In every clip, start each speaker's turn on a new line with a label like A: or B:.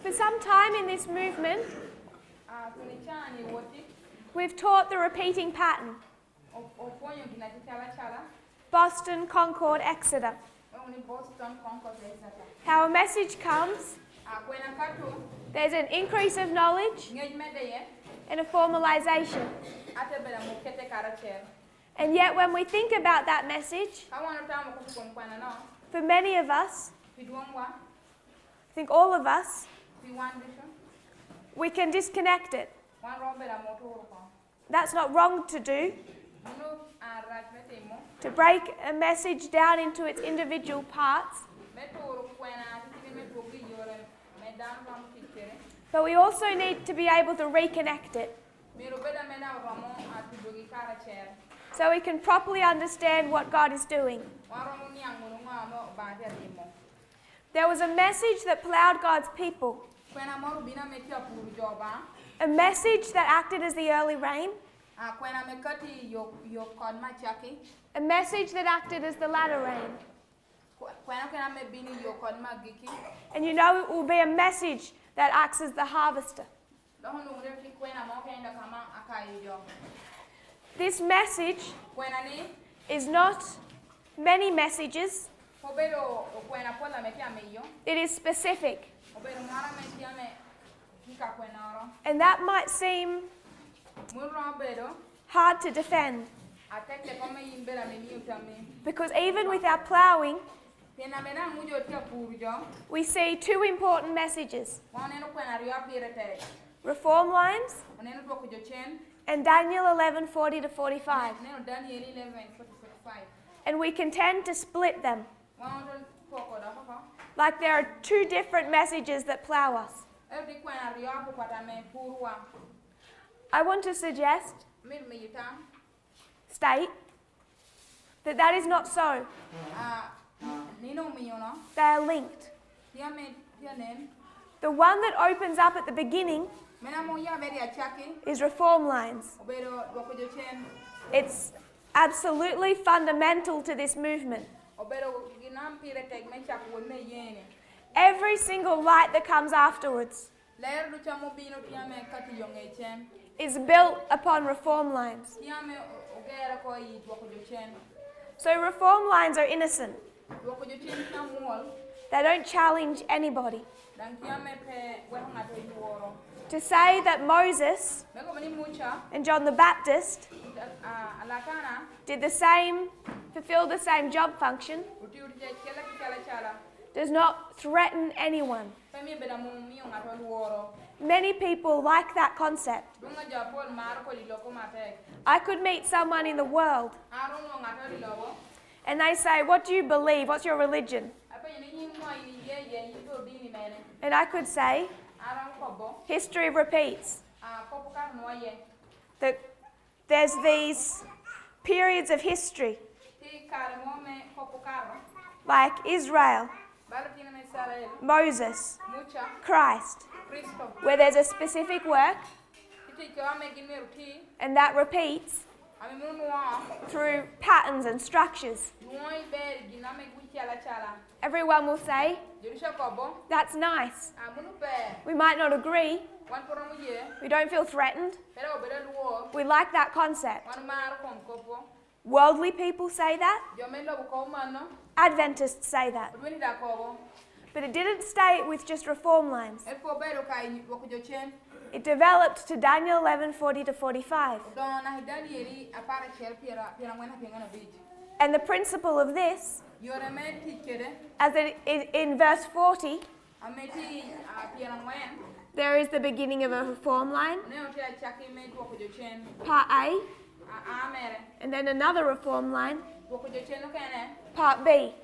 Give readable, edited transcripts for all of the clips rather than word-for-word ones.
A: For some time in this movement, we've taught the repeating pattern. Boston, Concord, Exeter. How a message comes, there's an increase of knowledge and a formalization. And yet when we think about that message, for many of us, I think all of us, we can disconnect it. That's not wrong to do. To break a message down into its individual parts. But we also need to be able to reconnect it. So we can properly understand what God is doing. There was a message that plowed God's people. A message that acted as the early rain. A message that acted as the latter rain. And you know it will be a message that acts as the harvester. This message is not many messages. It is specific. And that might seem hard to defend. Because even with our ploughing, we see two important messages. Reform lines and Daniel 11:40 to 45. And we can tend to split them. Like there are two different messages that plough us. I want to suggest, state, that is not so. They are linked. The one that opens up at the beginning is reform lines. It's absolutely fundamental to this movement. Every single light that comes afterwards is built upon reform lines. So reform lines are innocent. They don't challenge anybody. To say that Moses and John the Baptist fulfilled the same job function does not threaten anyone. Many people like that concept. I could meet someone in the world and they say, "What do you believe? What's your religion?" And I could say, "History repeats." That there's these periods of history, like Israel, Moses, Christ, where there's a specific work and that repeats through patterns and structures. Everyone will say, "That's nice." We might not agree. We don't feel threatened. We like that concept. Worldly people say that. Adventists say that. But it didn't stay with just reform lines. It developed to Daniel 11:40 to 45. And the principle of this, as in verse 40, there is the beginning of a reform line, part A, and then another reform line, part B.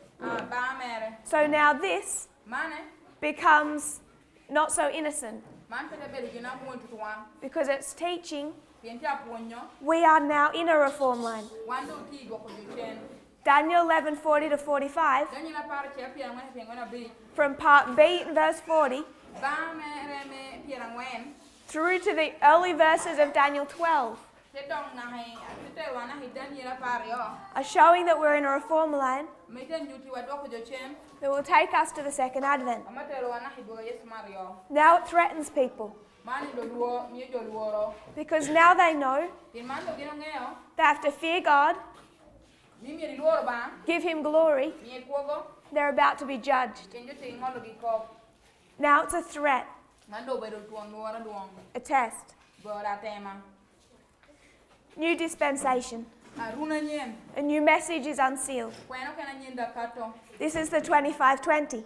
A: So now this becomes not so innocent, because it's teaching we are now in a reform line. Daniel 11:40 to 45, from part B in verse 40 through to the early verses of Daniel 12. are showing that we're in a reform line that will take us to the second advent. Now it threatens people because now they know they have to fear God, give Him glory. They're about to be judged. Now it's a threat, a test. New dispensation. A new message is unsealed. This is the 2520.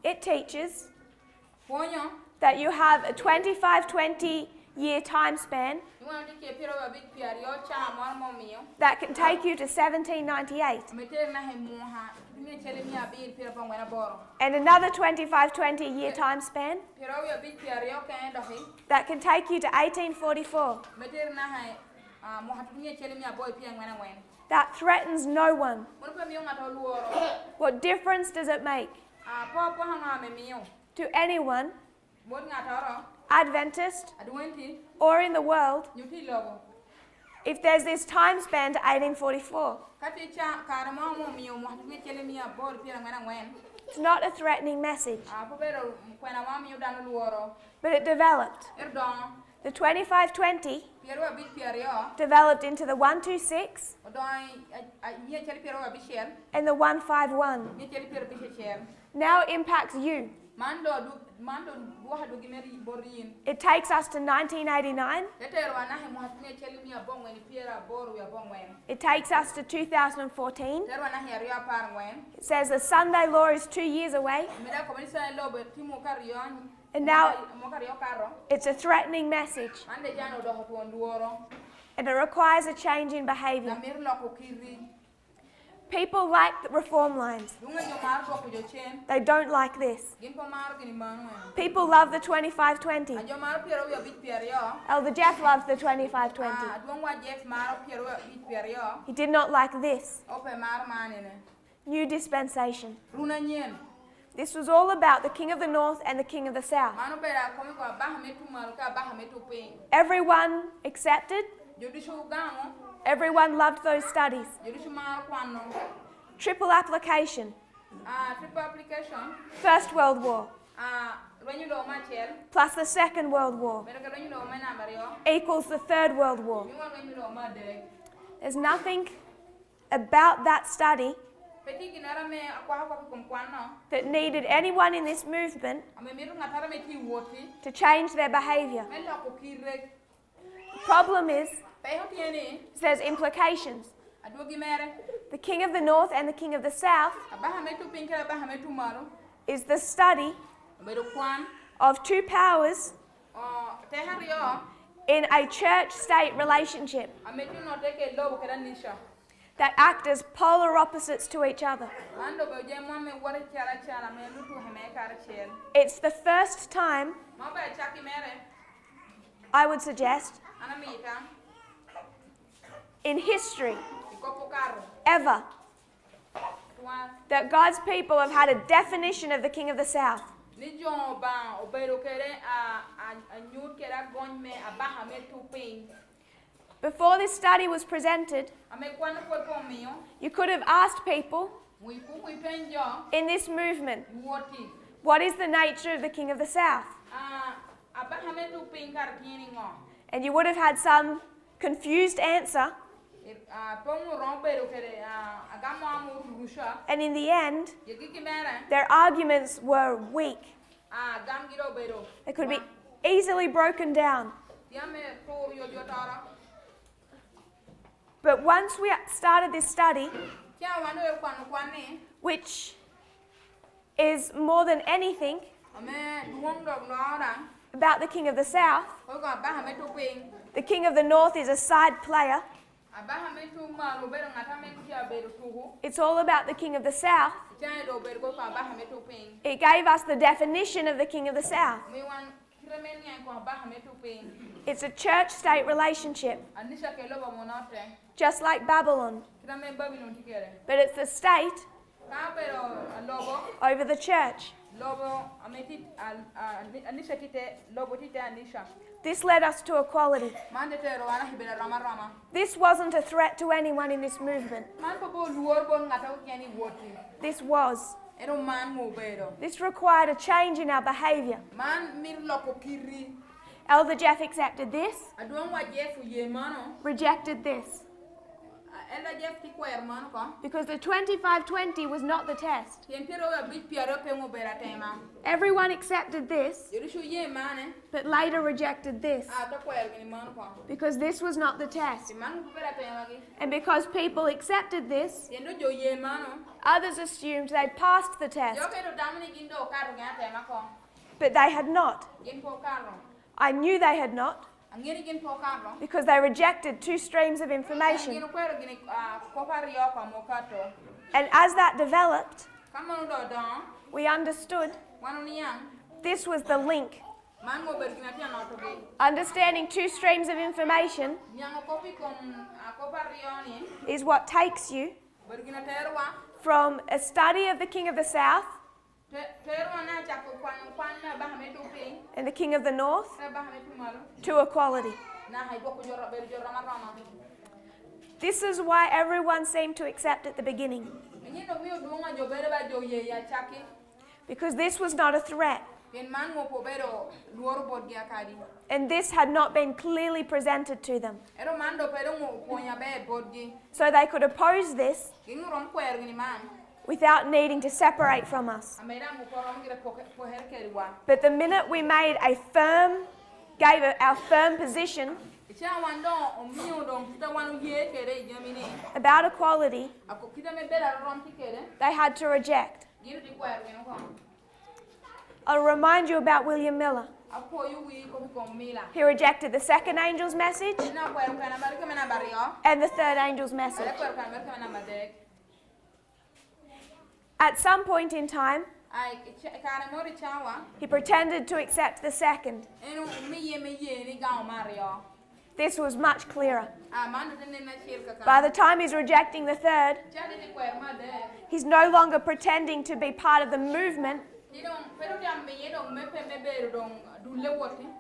A: It teaches that you have a 25-20 year time span that can take you to 1798. And another 25-20 year time span that can take you to 1844. That threatens no one. What difference does it make to anyone, Adventist or in the world, if there's this time span to 1844? It's not a threatening message, but it developed. The 2520 developed into the 126 and the 151. Now it impacts you. It takes us to 1989. It takes us to 2014. It says the Sunday law is 2 years away. And now it's a threatening message. And it requires a change in behavior. People like the reform lines. They don't like this. People love the 2520. Elder Jeff loves the 2520. He did not like this. New dispensation. This was all about the King of the North and the King of the South. Everyone accepted. Everyone loved those studies. Triple application. First World War plus the Second World War equals the Third World War. There's nothing about that study that needed anyone in this movement to change their behavior. The problem is, there's implications. The King of the North and the King of the South is the study of two powers in a church-state relationship that act as polar opposites to each other. It's the first time, I would suggest, in history, ever, that God's people have had a definition of the King of the South. Before this study was presented, you could have asked people in this movement, what is the nature of the King of the South? And you would have had some confused answer. And in the end, their arguments were weak. They could be easily broken down. But once we started this study, which is more than anything about the King of the South, the King of the North is a side player. It's all about the King of the South. It gave us the definition of the King of the South. It's a church-state relationship, just like Babylon. But it's the state over the church. This led us to equality. This wasn't a threat to anyone in this movement. This was. This required a change in our behavior. Elder Jeff accepted this, rejected this. Because the 25-20 was not the test. Everyone accepted this, but later rejected this. Because this was not the test. And because people accepted this, others assumed they'd passed the test. But they had not. I knew they had not. Because they rejected two streams of information. And as that developed, we understood this was the link. Understanding two streams of information is what takes you from a study of the King of the South and the King of the North to equality. This is why everyone seemed to accept at the beginning. Because this was not a threat. And this had not been clearly presented to them. So they could oppose this without needing to separate from us. But the minute we made gave our firm position about equality, they had to reject. I'll remind you about William Miller. He rejected the second angel's message and the third angel's message. At some point in time, he pretended to accept the second. This was much clearer. By the time he's rejecting the third, he's no longer pretending to be part of the movement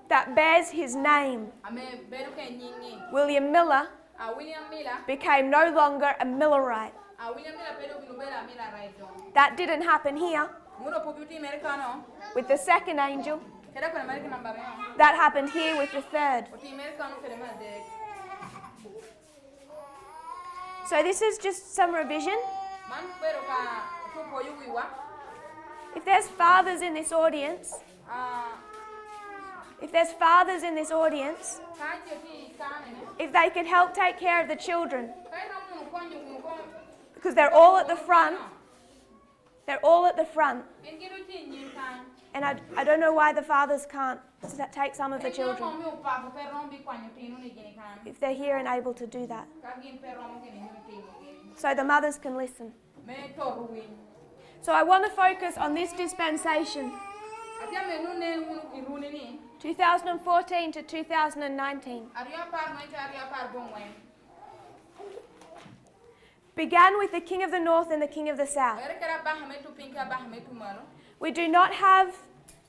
A: that bears his name. William Miller became no longer a Millerite. That didn't happen here with the second angel. That happened here with the third. So this is just some revision. If there's fathers in this audience, if they could help take care of the children, because they're all at the front, and I don't know why the fathers can't take some of the children, if they're here and able to do that, so the mothers can listen. So I want to focus on this dispensation, 2014 to 2019. Began with the King of the North and the King of the South. We do not have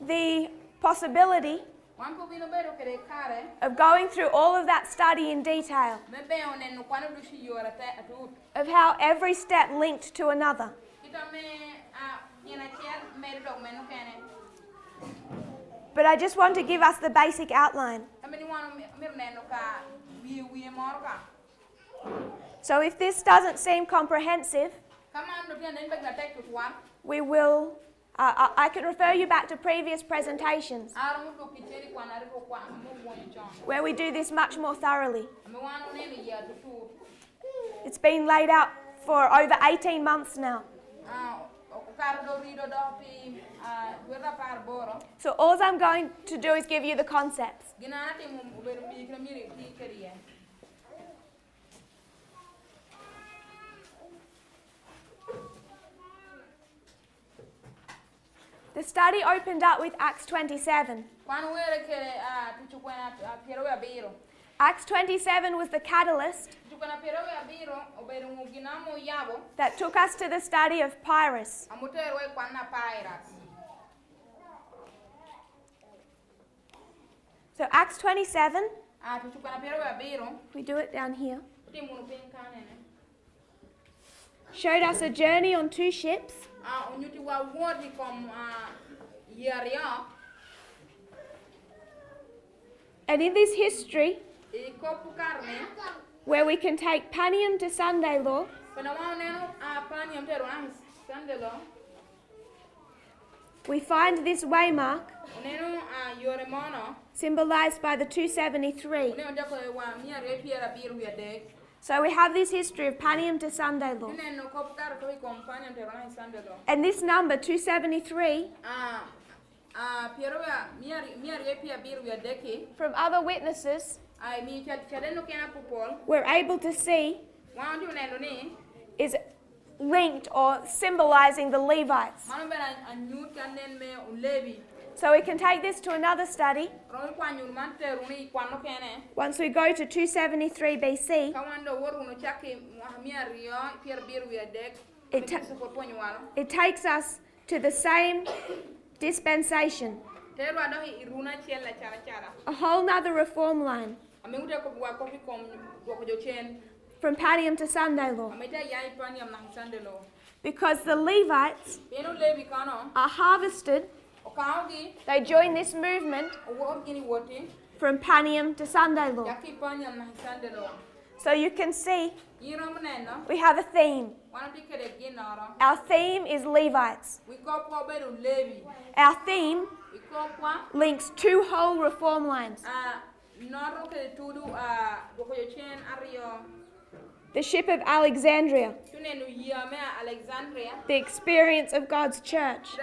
A: the possibility of going through all of that study in detail, of how every step linked to another. But I just want to give us the basic outline. So if this doesn't seem comprehensive, we will, I can refer you back to previous presentations where we do this much more thoroughly. It's been laid out for over 18 months now. So all I'm going to do is give you the concepts. The study opened up with Acts 27. Acts 27 was the catalyst that took us to the study of Pyrrhus. So Acts 27, we do it down here, showed us a journey on 2 ships. And in this history, where we can take Panium to Sunday law, we find this waymark symbolized by the 273. So we have this history of Panium to Sunday law. And this number, 273, from other witnesses, we're able to see is linked or symbolizing the Levites. So we can take this to another study. Once we go to 273 BC, it takes us to the same dispensation, a whole nother reform line, from Panium to Sunday law. Because the Levites are harvested, they join this movement from Panium to Sunday law. So you can see we have a theme. Our theme is Levites. Our theme links 2 whole reform lines. The ship of Alexandria, the experience of God's church,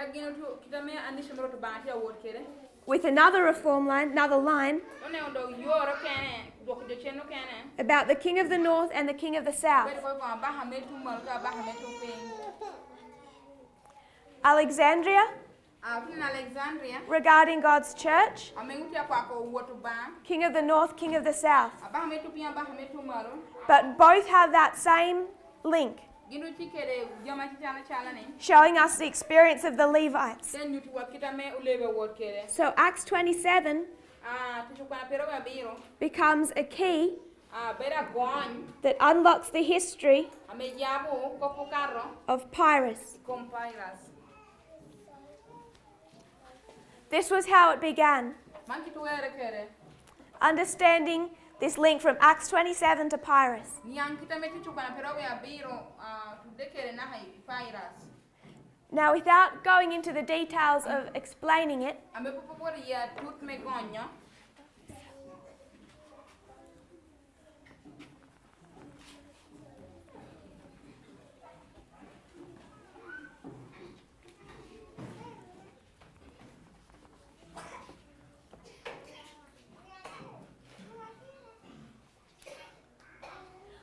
A: with another reform line, another line, about the king of the north and the king of the south. Alexandria, regarding God's church, king of the north, king of the south. But both have that same link, showing us the experience of the Levites. So Acts 27 becomes a key that unlocks the history of Pyrrhus. This was how it began. Understanding this link from Acts 27 to Pyrrhus. Now, without going into the details of explaining it,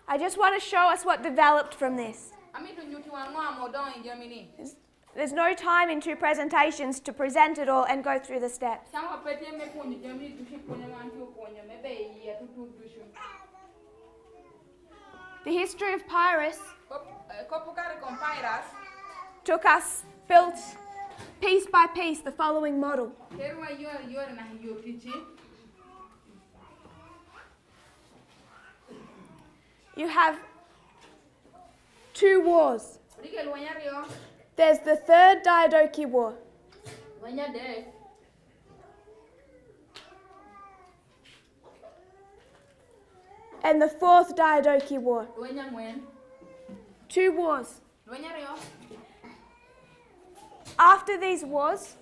A: I just want to show us what developed from this. There's no time in 2 presentations to present it all and go through the steps. The history of Pyrrhus took us, built piece by piece, the following model. You have 2 wars. There's the 3rd Diadochi War. And the 4th Diadochi War. 2 wars. After these wars,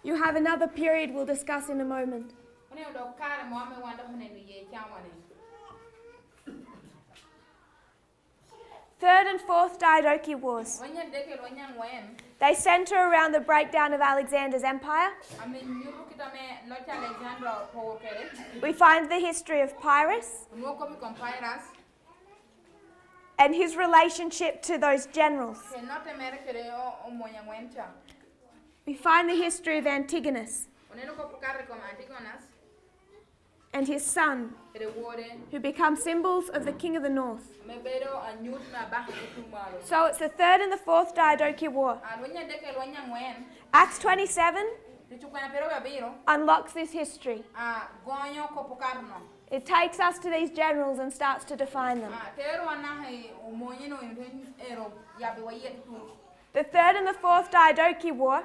A: you have another period we'll discuss in a moment. 3rd and 4th Diadochi Wars. They center around the breakdown of Alexander's empire. We find the history of Pyrrhus and his relationship to those generals. We find the history of Antigonus and his son, who become symbols of the king of the north. So it's the 3rd and the 4th Diadochi War. Acts 27 unlocks this history. It takes us to these generals and starts to define them. The Third and the Fourth Diadochi War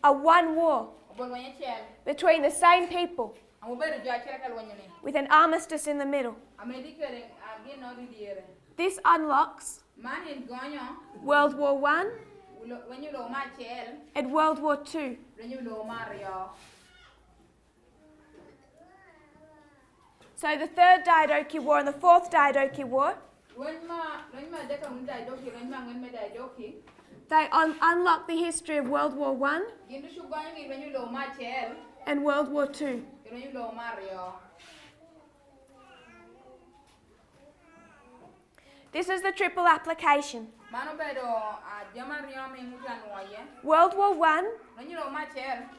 A: are one war between the same people with an armistice in the middle. This unlocks World War I and World War II. So the Third Diadochi War and the Fourth Diadochi War, they unlock the history of World War I and World War II. This is the triple application. World War I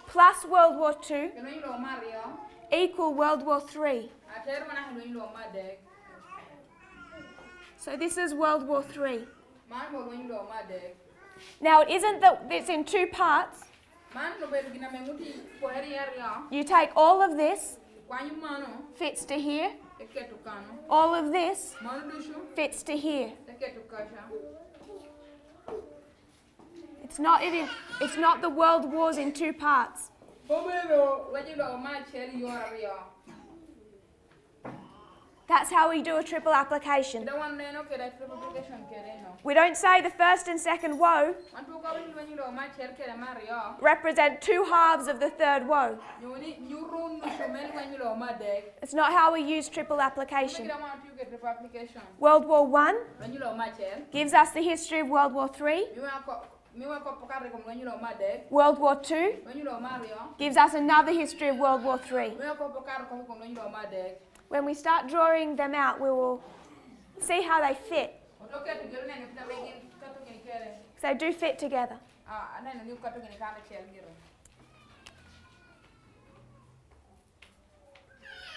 A: plus World War II equal World War III. So this is World War III. Now it isn't that it's in two parts. You take all of this, fits to here. All of this fits to here. It's not the world wars in two parts. That's how we do a triple application. We don't say the first and second woe represent two halves of the third woe. It's not how we use triple application. World War I gives us the history of World War III. World War II gives us another history of World War III. When we start drawing them out, we will see how they fit. So they do fit together.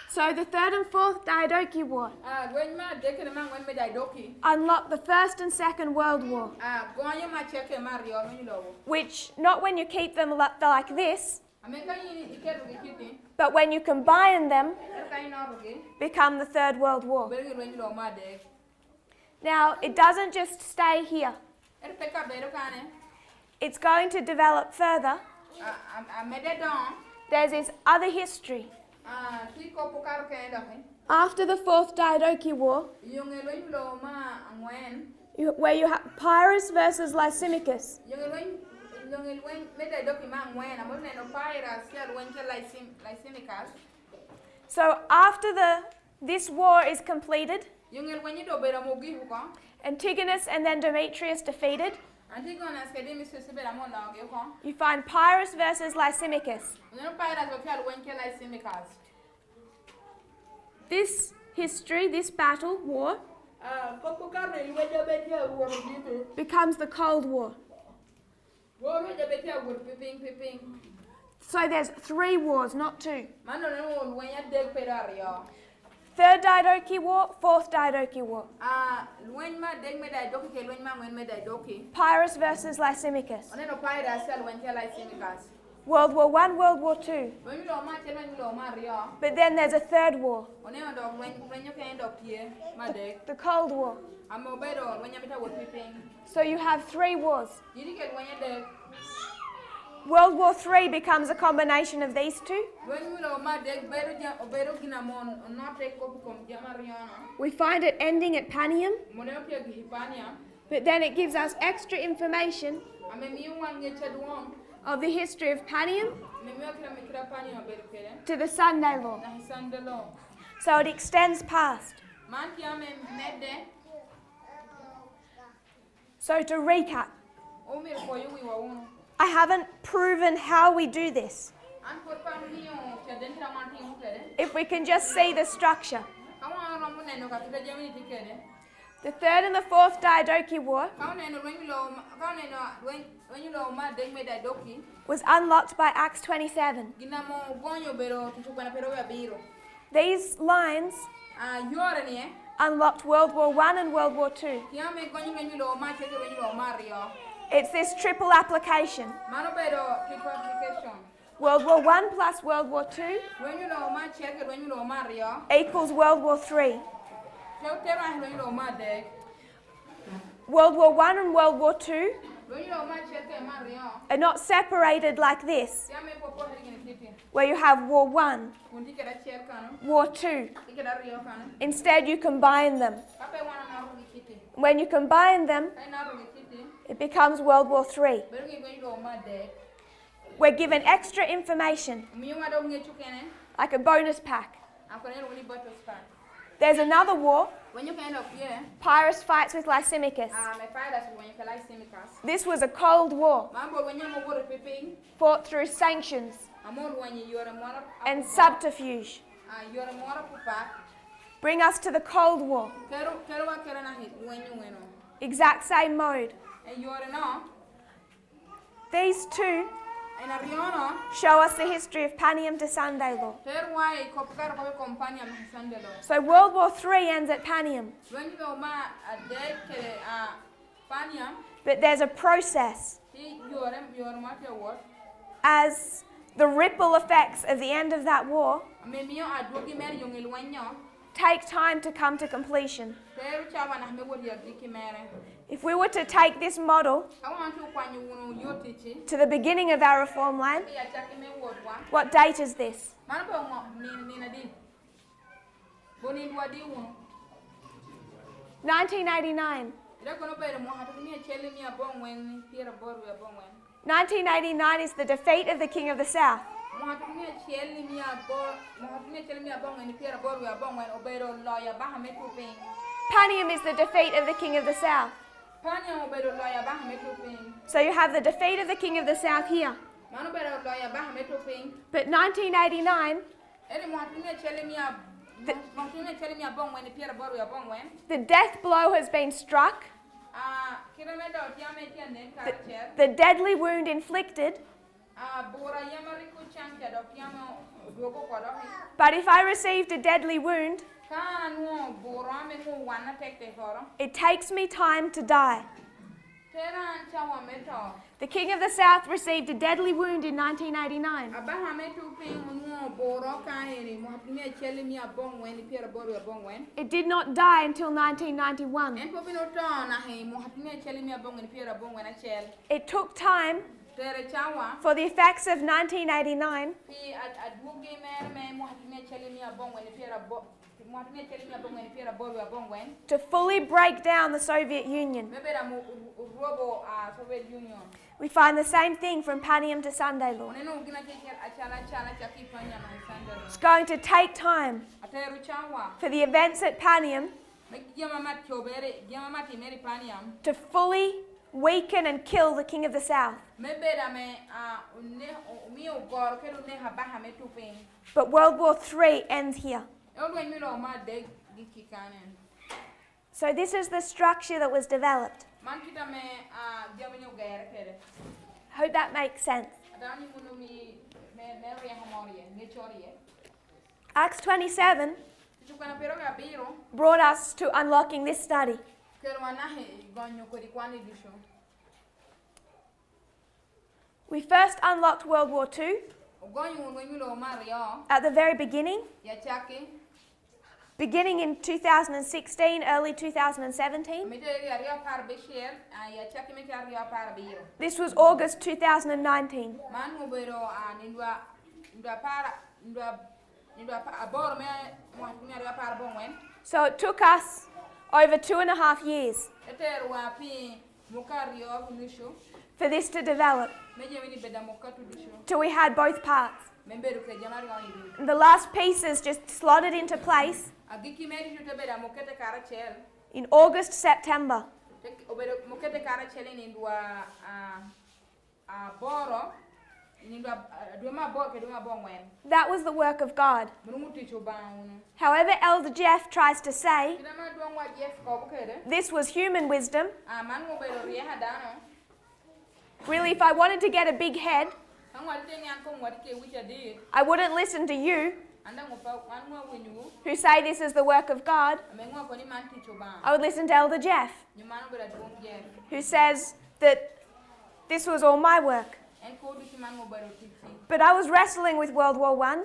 A: So the Third and Fourth Diadochi War unlock the First and Second World War, which not when you keep them like this, but when you combine them, become the Third World War. Now, it doesn't just stay here. It's going to develop further. There's this other history. After the Fourth Diadochi War, where you have Pyrrhus versus Lysimachus. So after this war is completed, Antigonus and then Demetrius defeated, you find Pyrrhus versus Lysimachus. This history, this battle, war, becomes the Cold War. So there's 3 wars, not 2. Third Diadochi War, Fourth Diadochi War. Pyrrhus versus Lysimachus. World War I, World War II. But then there's a third war. The Cold War. So you have 3 wars. World War III becomes a combination of these 2. We find it ending at Panium, but then it gives us extra information of the history of Panium to the Sunday Law. So it extends past. So to recap, I haven't proven how we do this. If we can just see the structure. The Third and the Fourth Diadochi War was unlocked by Acts 27. These lines unlocked World War I and World War II. It's this triple application. World War I plus World War II equals World War III. World War I and World War II are not separated like this, where you have War I, War II. Instead, you combine them. When you combine them, it becomes World War III. We're given extra information, like a bonus pack. There's another war. Pyrrhus fights with Lysimachus. This was a Cold War, fought through sanctions and subterfuge. Bring us to the Cold War. Exact same mode. These two show us the history of Panium to Sandalo. So World War III ends at Panium. But there's a process as the ripple effects of the end of that war take time to come to completion. If we were to take this model to the beginning of our reform land, what date is this? 1989. 1989 is the defeat of the King of the South. Panium is the defeat of the King of the South. So you have the defeat of the King of the South here. But 1989, the death blow has been struck. The deadly wound inflicted. But if I received a deadly wound, it takes me time to die. The King of the South received a deadly wound in 1989. It did not die until 1991. It took time for the effects of 1989 to fully break down the Soviet Union. We find the same thing from Panium to Sandalo. It's going to take time for the events at Panium to fully weaken and kill the King of the South. But World War III ends here. So this is the structure that was developed. Hope that makes sense. Acts 27 brought us to unlocking this study. We first unlocked World War II at the very beginning, beginning in 2016, early 2017. This was August 2019. So it took us over 2.5 years for this to develop, till we had both parts. And the last pieces just slotted into place in August, September. That was the work of God. However Elder Jeff tries to say, this was human wisdom. Really, if I wanted to get a big head, I wouldn't listen to you, who say this is the work of God. I would listen to Elder Jeff, who says that This was all my work. But I was wrestling with World War I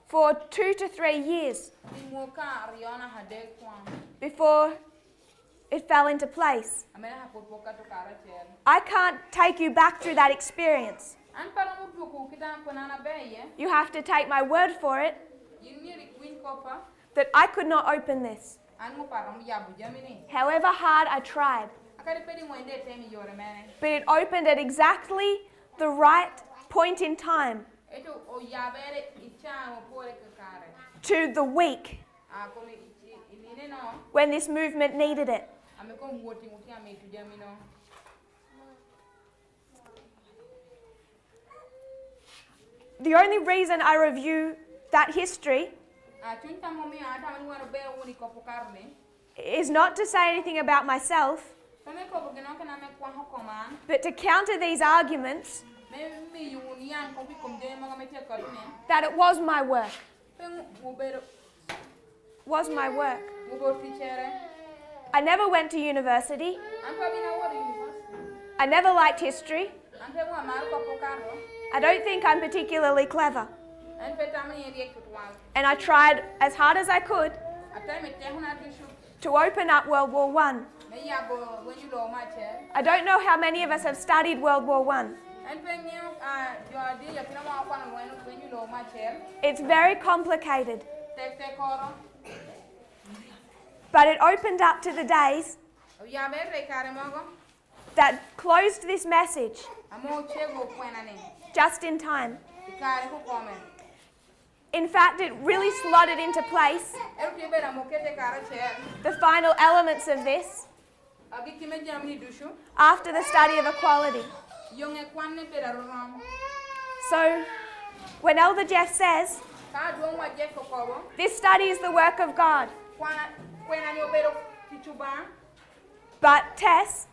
A: for 2 to 3 years before it fell into place. I can't take you back through that experience. You have to take my word for it that I could not open this. However hard I tried. But it opened at exactly the right point in time to the week when this movement needed it. The only reason I review that history is not to say anything about myself, but to counter these arguments that it was my work. Was my work. I never went to university. I never liked history. I don't think I'm particularly clever. And I tried as hard as I could to open up World War I. I don't know how many of us have studied World War I. It's very complicated. But it opened up to the days that closed this message just in time. In fact, it really slotted into place the final elements of this after the study of equality. So, when Elder Jeff says, this study is the work of God, but Tess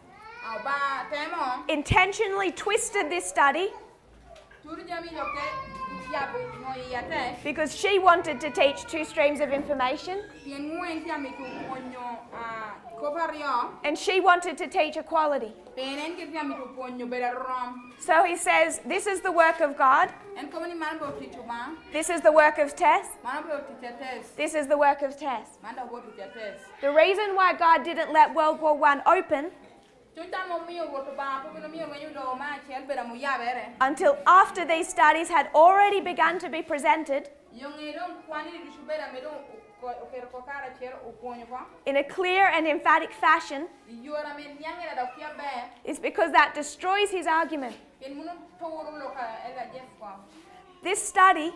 A: intentionally twisted this study because she wanted to teach two streams of information and she wanted to teach equality. So he says, this is the work of God, this is the work of Tess, this is the work of Tess. The reason why God didn't let World War I open until after these studies had already begun to be presented in a clear and emphatic fashion is because that destroys his argument. This study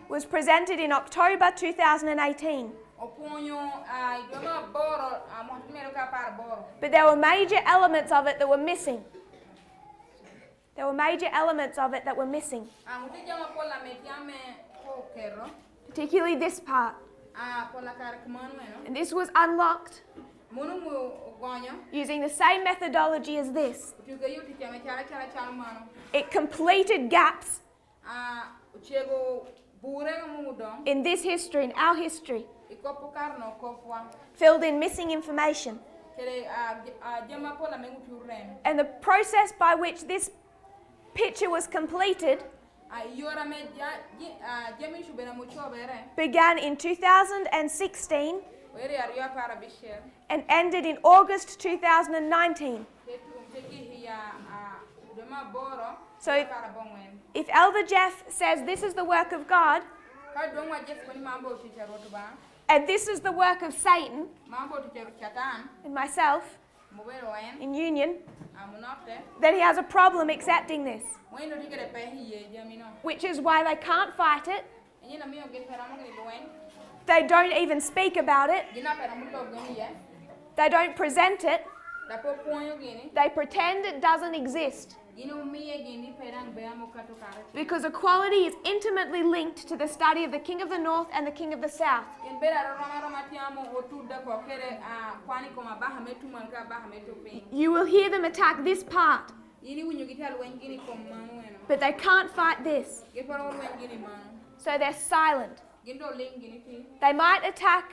A: was presented in October 2018. But there were major elements of it that were missing. Particularly this part. And this was unlocked using the same methodology as this. It completed gaps in this history, in our history. Filled in missing information. And the process by which this picture was completed began in 2016 and ended in August 2019. So if Elder Jeff says this is the work of God, and this is the work of Satan and myself in union, then he has a problem accepting this. Which is why they can't fight it. They don't even speak about it. They don't present it. They pretend it doesn't exist. Because equality is intimately linked to the study of the King of the North and the King of the South. You will hear them attack this part, but they can't fight this. So they're silent. They might attack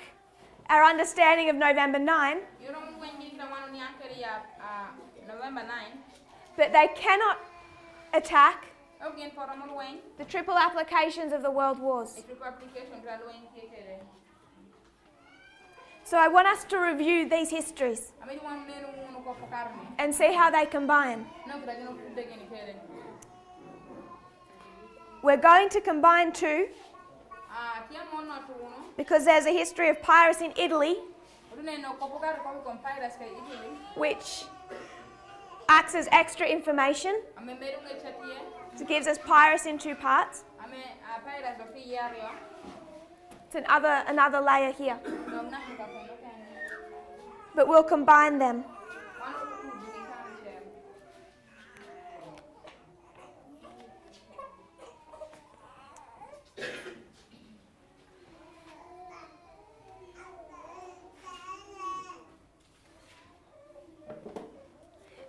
A: our understanding of November 9, but they cannot attack the triple applications of the world wars. So I want us to review these histories and see how they combine. We're going to combine two because there's a history of piracy in Italy which acts as extra information. It gives us piracy in two parts. It's another layer here. But we'll combine them.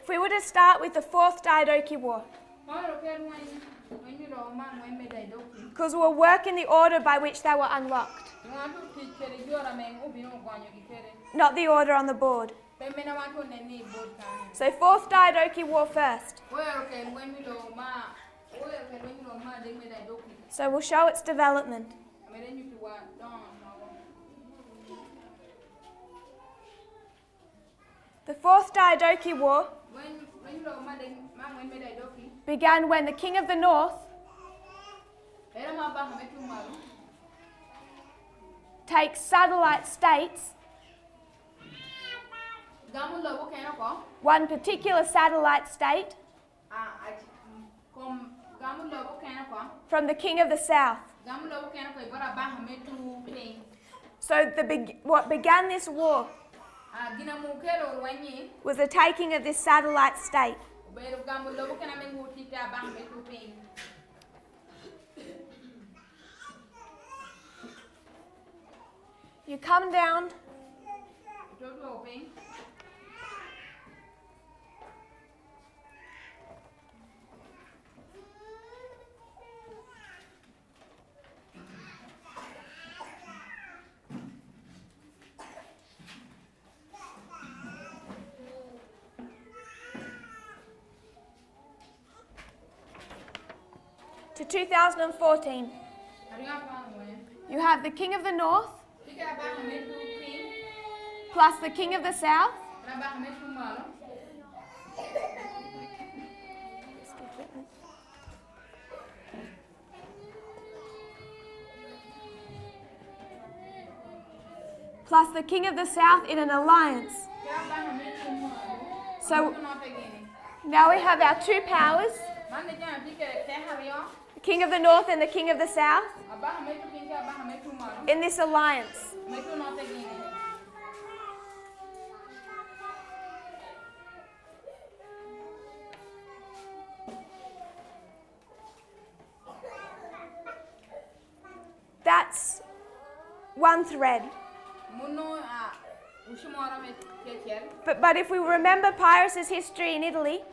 A: If we were to start with the Fourth Diadochi War, because we'll work in the order by which they were unlocked, not the order on the board. So Fourth Diadochi War first. So we'll show its development. The Fourth Diadochi War began when the King of the North takes satellite states, one particular satellite state, from the King of the South. So what began this war was the taking of this satellite state. You come down to 2014. You have the King of the North plus the King of the South plus the King of the South in an alliance. So now we have our two powers, the King of the North and the King of the South, in this alliance. That's one thread. But if we remember Pyrrhus's history in Italy,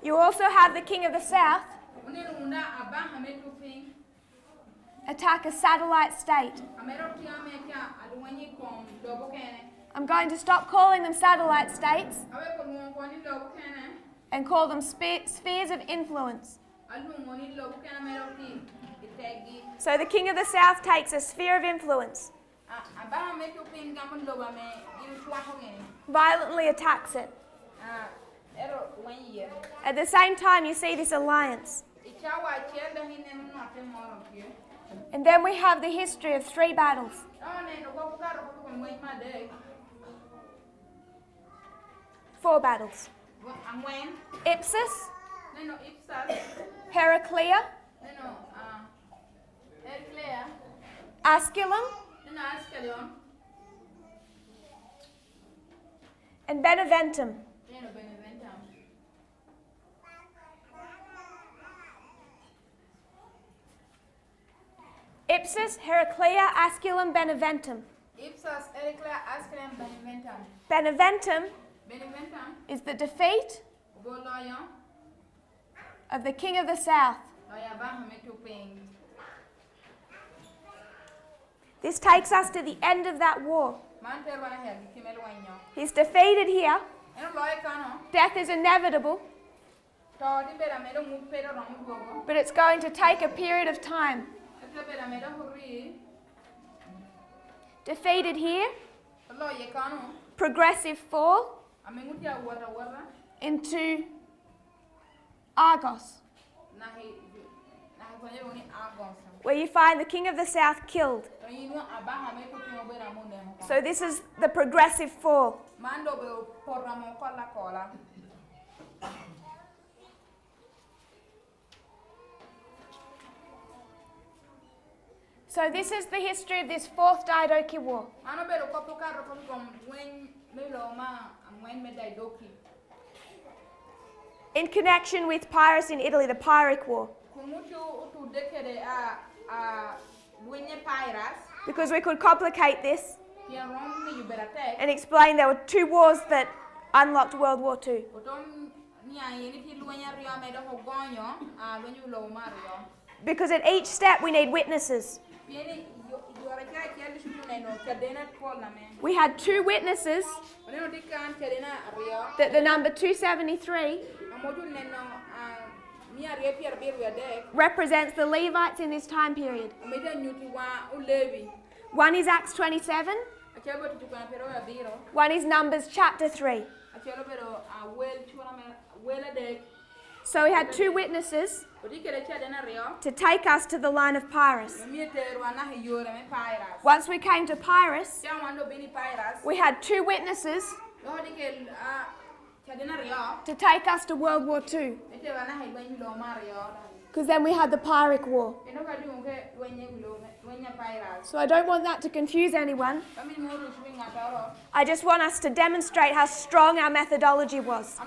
A: you also have the King of the South attack a satellite state. I'm going to stop calling them satellite states and call them spheres of influence. So the King of the South takes a sphere of influence, violently attacks it. At the same time, you see this alliance. And then we have the history of 3 battles. 4 battles. Ipsus, Heraclea, Asculum, and Beneventum. Ipsus, Heraclea, Asculum, Beneventum. Beneventum is the defeat of the King of the South. This takes us to the end of that war. He's defeated here. Death is inevitable. But it's going to take a period of time. Defeated here. Progressive fall into Argos, where you find the king of the south killed. So this is the progressive fall. So this is the history of this fourth Diadochi War. In connection with Pyrrhus in Italy, the Pyrrhic War. Because we could complicate this and explain there were two wars that unlocked World War II. Because at each step we need witnesses. We had two witnesses that the number 273 represents the Levites in this time period. One is Acts 27, one is Numbers chapter 3. So we had two witnesses to take us to the line of Pyrrhus. Once we came to Pyrrhus, we had two witnesses to take us to World War II. Because then we had the Pyrrhic War. So I don't want that to confuse anyone. I just want us to demonstrate how strong our methodology was.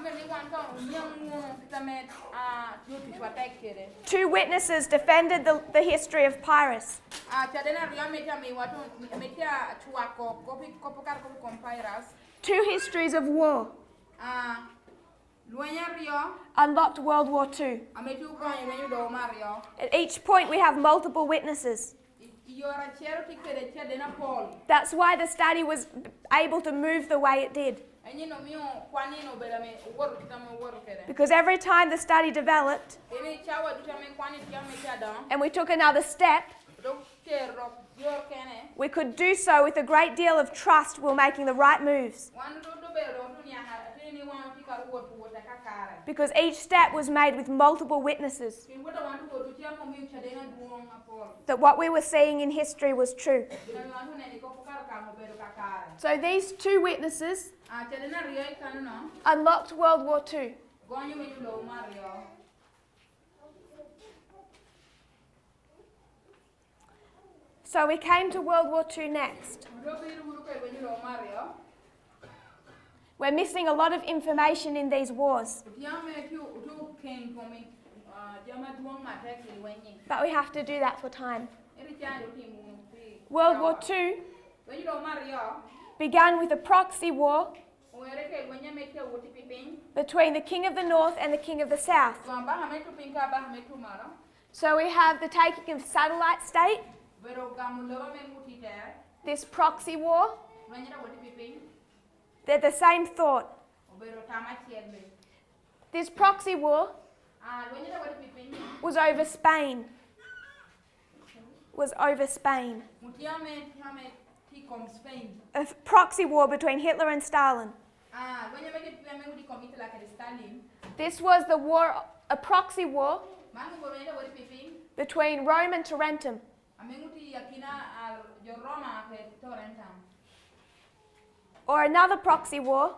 A: Two witnesses defended the history of Pyrrhus. Two histories of war unlocked World War II. At each point we have multiple witnesses. That's why the study was able to move the way it did. Because every time the study developed and we took another step, we could do so with a great deal of trust we're making the right moves. Because each step was made with multiple witnesses. That what we were seeing in history was true. So these two witnesses unlocked World War II. So we came to World War II next. We're missing a lot of information in these wars. But we have to do that for time. World War II began with a proxy war between the king of the north and the king of the south. So we have the taking of Satellite State, this proxy war. They're the same thought. This proxy war was over Spain. A proxy war between Hitler and Stalin. This was the war, a proxy war between Rome and Tarentum. Or another proxy war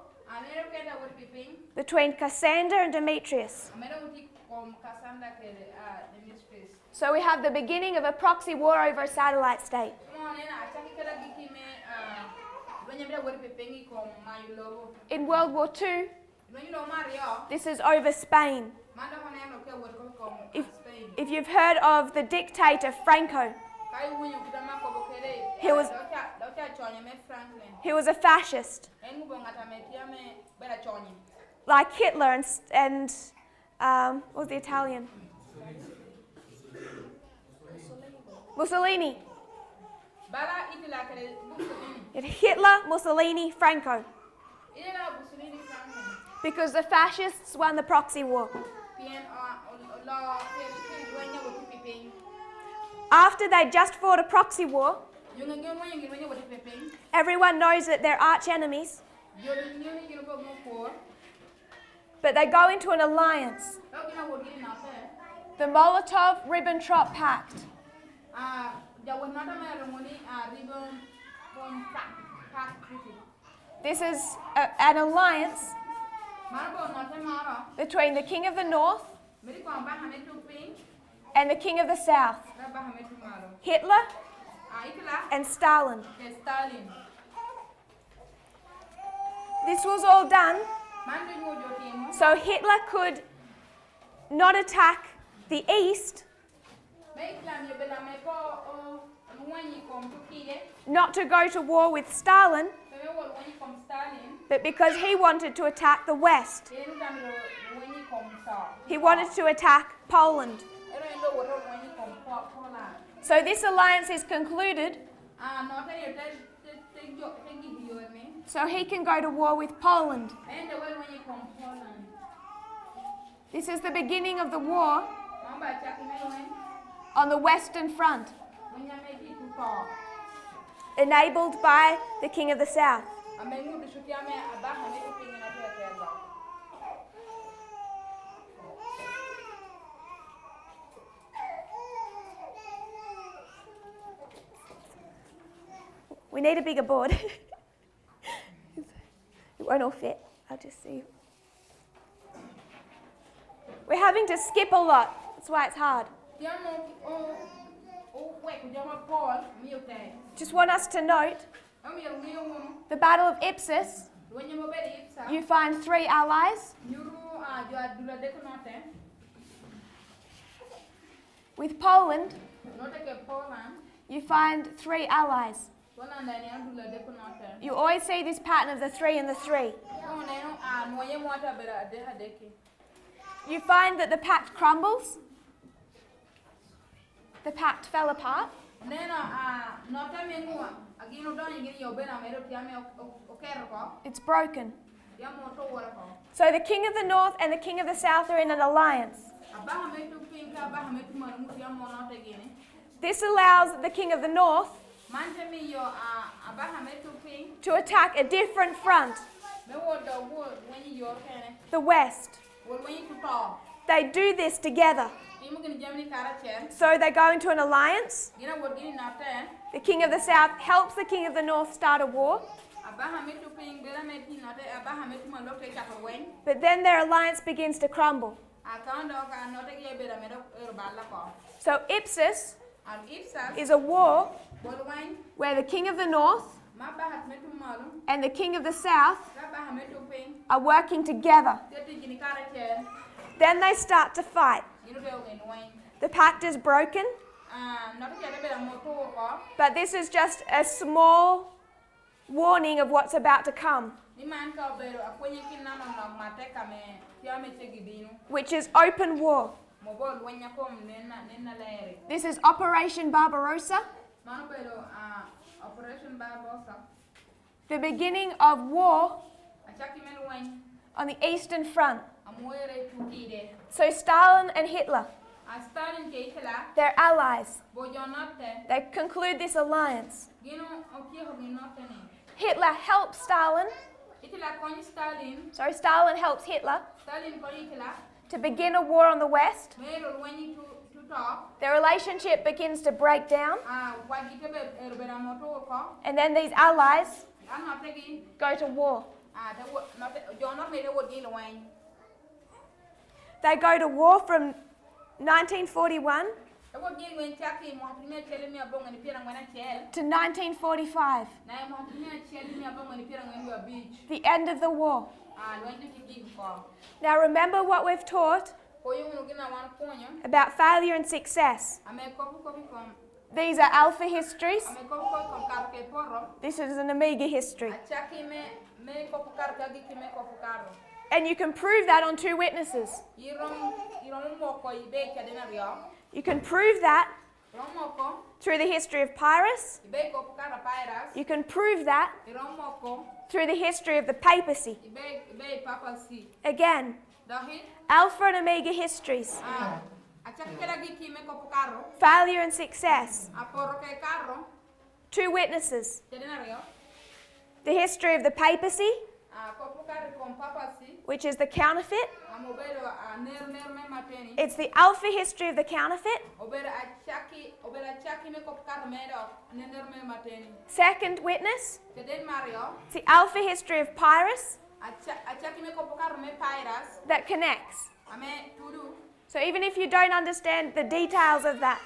A: between Cassander and Demetrius. So we have the beginning of a proxy war over a satellite state. In World War II, this is over Spain. If you've heard of the dictator Franco, he was a fascist, like Hitler and what was the Italian? Mussolini. Hitler, Mussolini, Franco. Because the fascists won the proxy war. After they just fought a proxy war, everyone knows that they're arch enemies, but they go into an alliance. The Molotov-Ribbentrop Pact. This is an alliance between the King of the North and the King of the South, Hitler and Stalin. This was all done so Hitler could not attack the East, not to go to war with Stalin, but because he wanted to attack the West. He wanted to attack Poland. So this alliance is concluded so he can go to war with Poland. This is the beginning of the war on the Western Front, enabled by the King of the South. We need a bigger board. It won't all fit. I'll just see. We're having to skip a lot. That's why it's hard. Just want us to note the Battle of Ipsus. You find 3 allies. With Poland, you find 3 allies. You always see this pattern of the 3 and the 3. You find that the pact crumbles. The pact fell apart. It's broken. So the King of the North and the King of the South are in an alliance. This allows the King of the North to attack a different front, the West. They do this together. So they go into an alliance. The King of the South helps the King of the North start a war. But then their alliance begins to crumble. So Ipsus is a war where the King of the North and the King of the South are working together. Then they start to fight. The pact is broken, but this is just a small warning of what's about to come, which is open war. This is Operation Barbarossa, the beginning of war on the Eastern Front. So Stalin and Hitler, they're allies. They conclude this alliance. Hitler helps Stalin. Stalin helps Hitler to begin a war on the West. Their relationship begins to break down. And then these allies go to war. They go to war from 1941 to 1945, the end of the war. Now remember what we've taught about failure and success. These are alpha histories. This is an omega history. And you can prove that on 2 witnesses. You can prove that through the history of Pyrrhus. You can prove that through the history of the papacy. Again, alpha and omega histories. Failure and success. Two witnesses. The history of the papacy, which is the counterfeit. It's the alpha history of the counterfeit. Second witness, it's the alpha history of Pyrrhus that connects. So even if you don't understand the details of that,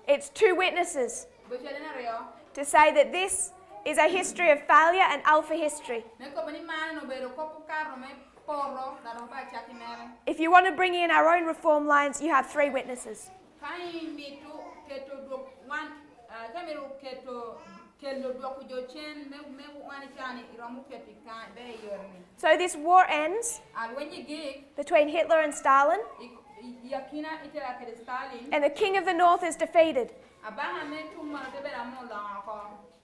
A: it's two witnesses to say that this is a history of failure and alpha history. If you want to bring in our own reform lines, you have three witnesses. So this war ends between Hitler and Stalin, and the king of the north is defeated.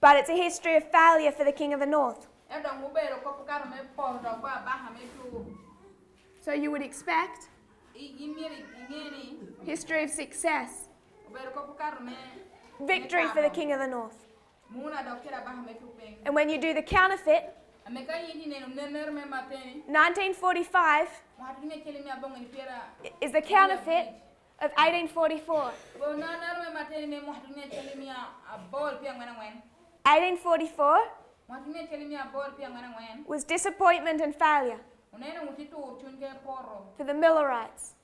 A: But it's a history of failure for the king of the north. So you would expect history of success, victory for the king of the north. And when you do the counterfeit, 1945 is the counterfeit of 1844. 1844 was disappointment and failure for the Millerites,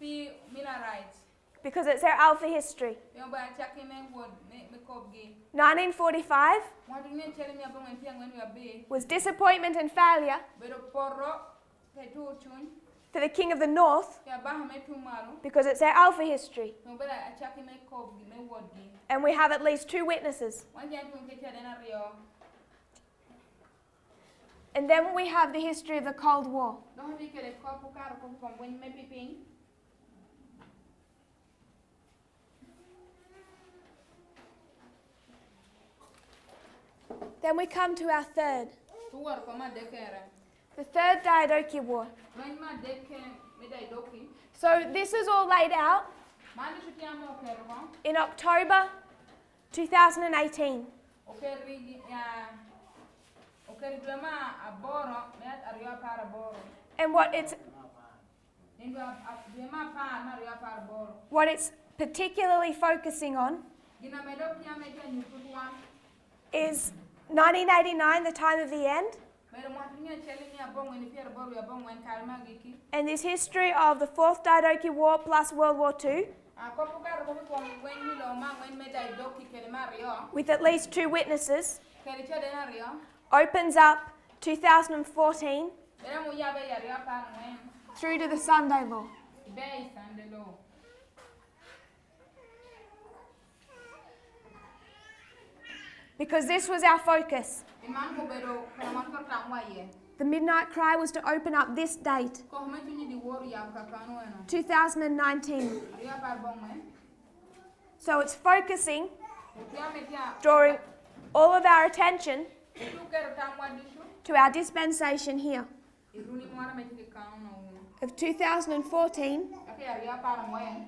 A: because it's their alpha history. 1945 was disappointment and failure for the king of the north, because it's their alpha history. And we have at least two witnesses. And then we have the history of the Cold War. Then we come to our third. The third Diadochi War. So this is all laid out in October 2018. And what it's particularly focusing on is 1989, the time of the end, and this history of the Fourth Diadochi War plus World War II, with at least two witnesses, opens up 2014 through to the Sunday Law. Because this was our focus. The midnight cry was to open up this date, 2019. So it's focusing, drawing all of our attention to our dispensation here of 2014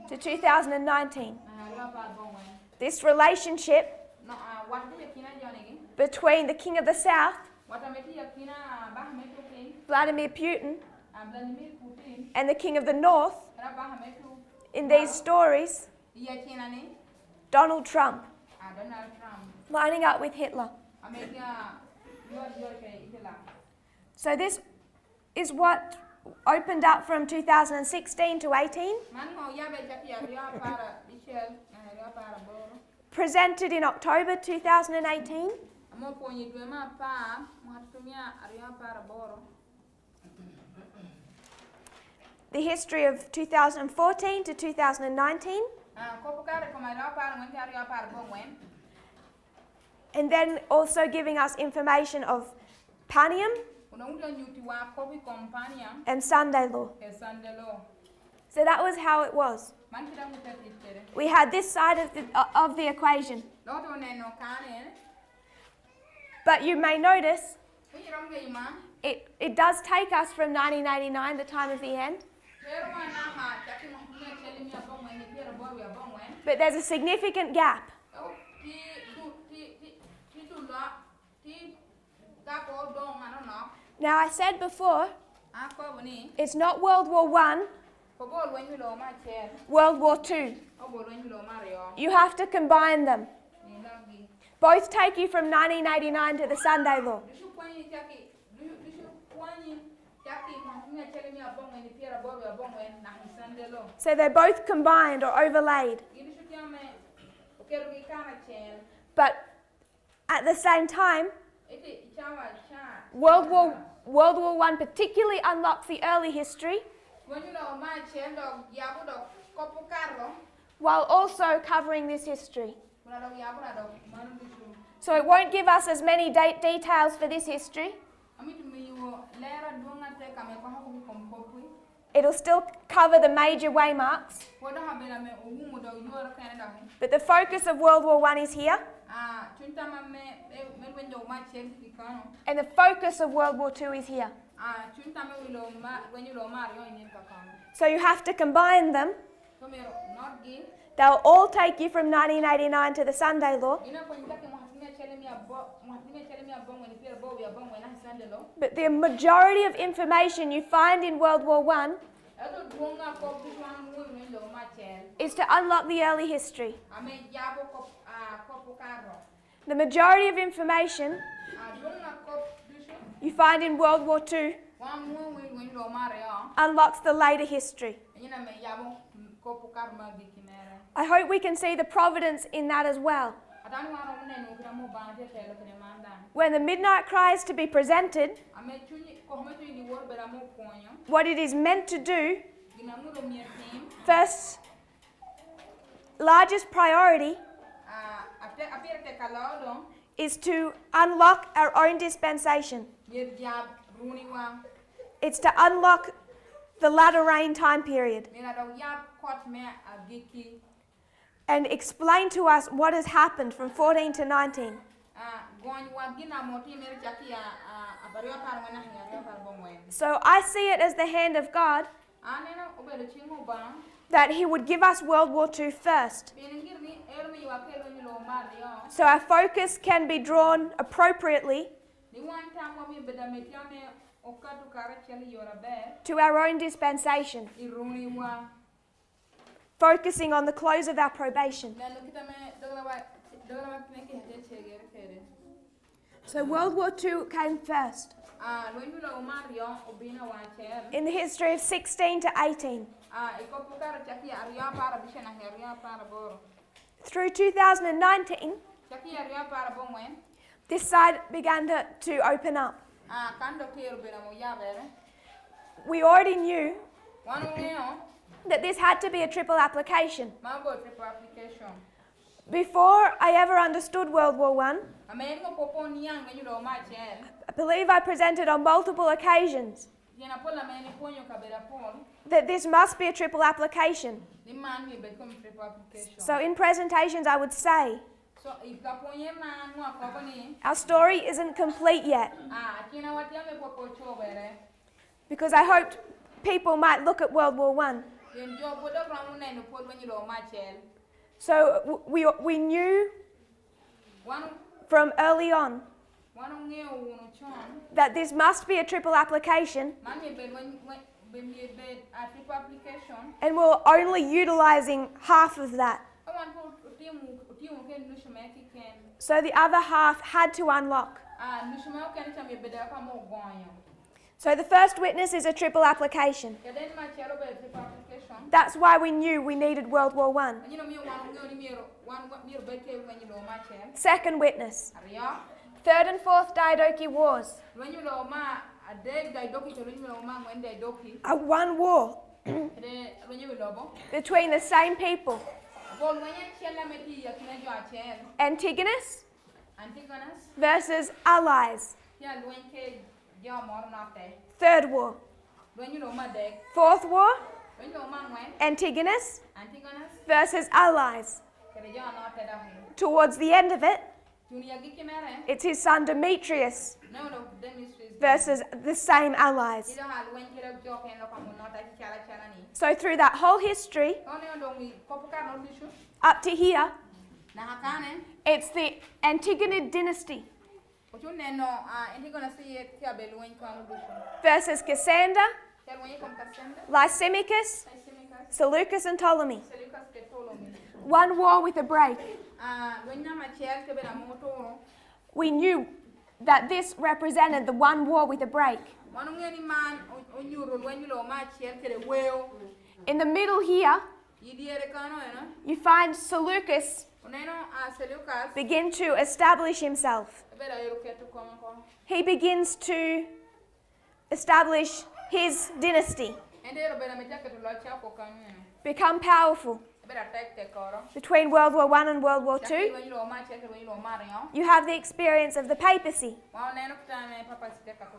A: to 2019. This relationship between the king of the south, Vladimir Putin, and the king of the north, in these stories, Donald Trump, lining up with Hitler. So this is what opened up from 2016 to 18, presented in October 2018, the history of 2014 to 2019, and then also giving us information of Panium and Sunday Law. So that was how it was. We had this side of the equation. But you may notice it does take us from 1989, the time of the end. But there's a significant gap. Now I said before, it's not World War I, World War II. You have to combine them. Both take you from 1989 to the Sunday law. So they're both combined or overlaid. But at the same time, World War I particularly unlocks the early history, while also covering this history. So it won't give us as many details for this history. It'll still cover the major waymarks. But the focus of World War I is here. And the focus of World War II is here. So you have to combine them. They'll all take you from 1989 to the Sunday law. But the majority of information you find in World War I is to unlock the early history. The majority of information you find in World War II unlocks the later history. I hope we can see the providence in that as well. When the midnight cry is to be presented, what it is meant to do, first, largest priority is to unlock our own dispensation. It's to unlock the latter rain time period and explain to us what has happened from 14 to 19. So I see it as the hand of God that He would give us World War II first, so our focus can be drawn appropriately to our own dispensation, focusing on the close of our probation. So World War II came first in the history of 16 to 18. Through 2019, this side began to open up. We already knew that this had to be a triple application. Before I ever understood World War I believe I presented on multiple occasions that this must be a triple application. So in presentations I would say, our story isn't complete yet, because I hoped people might look at World War I. So we knew from early on that this must be a triple application, and we're only utilizing half of that. So the other half had to unlock. So the first witness is a triple application. That's why we knew we needed World War I. Second witness. Third and fourth Diadochi Wars. One war between the same people. Antigonus versus allies. Third war. Fourth war Antigonus versus allies. Towards the end of it, it's his son Demetrius versus the same allies. So through that whole history, up to here, it's the Antigonid dynasty versus Cassander, Lysimachus, Seleucus and Ptolemy. One war with a break. We knew that this represented the one war with a break. In the middle here, you find Seleucus begin to establish himself. He begins to establish his dynasty, become powerful. Between World War I and World War II, you have the experience of the papacy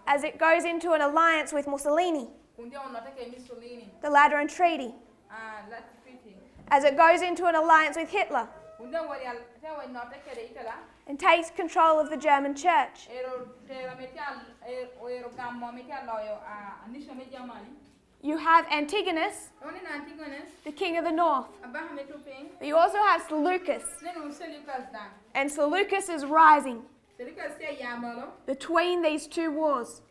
A: as it goes into an alliance with Mussolini, the Lateran Treaty, as it goes into an alliance with Hitler and takes control of the German church. You have Antigonus, the king of the north. But you also have Seleucus. And Seleucus is rising between these two wars.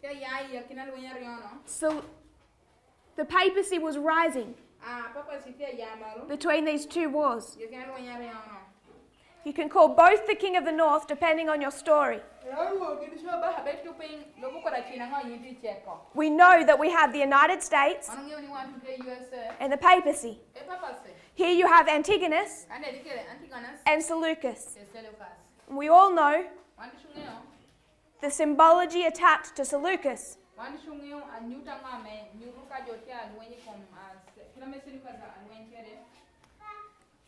A: So the papacy was rising between these two wars. You can call both the king of the north depending on your story. We know that we have the United States and the papacy. Here you have Antigonus and Seleucus. We all know the symbology attached to Seleucus.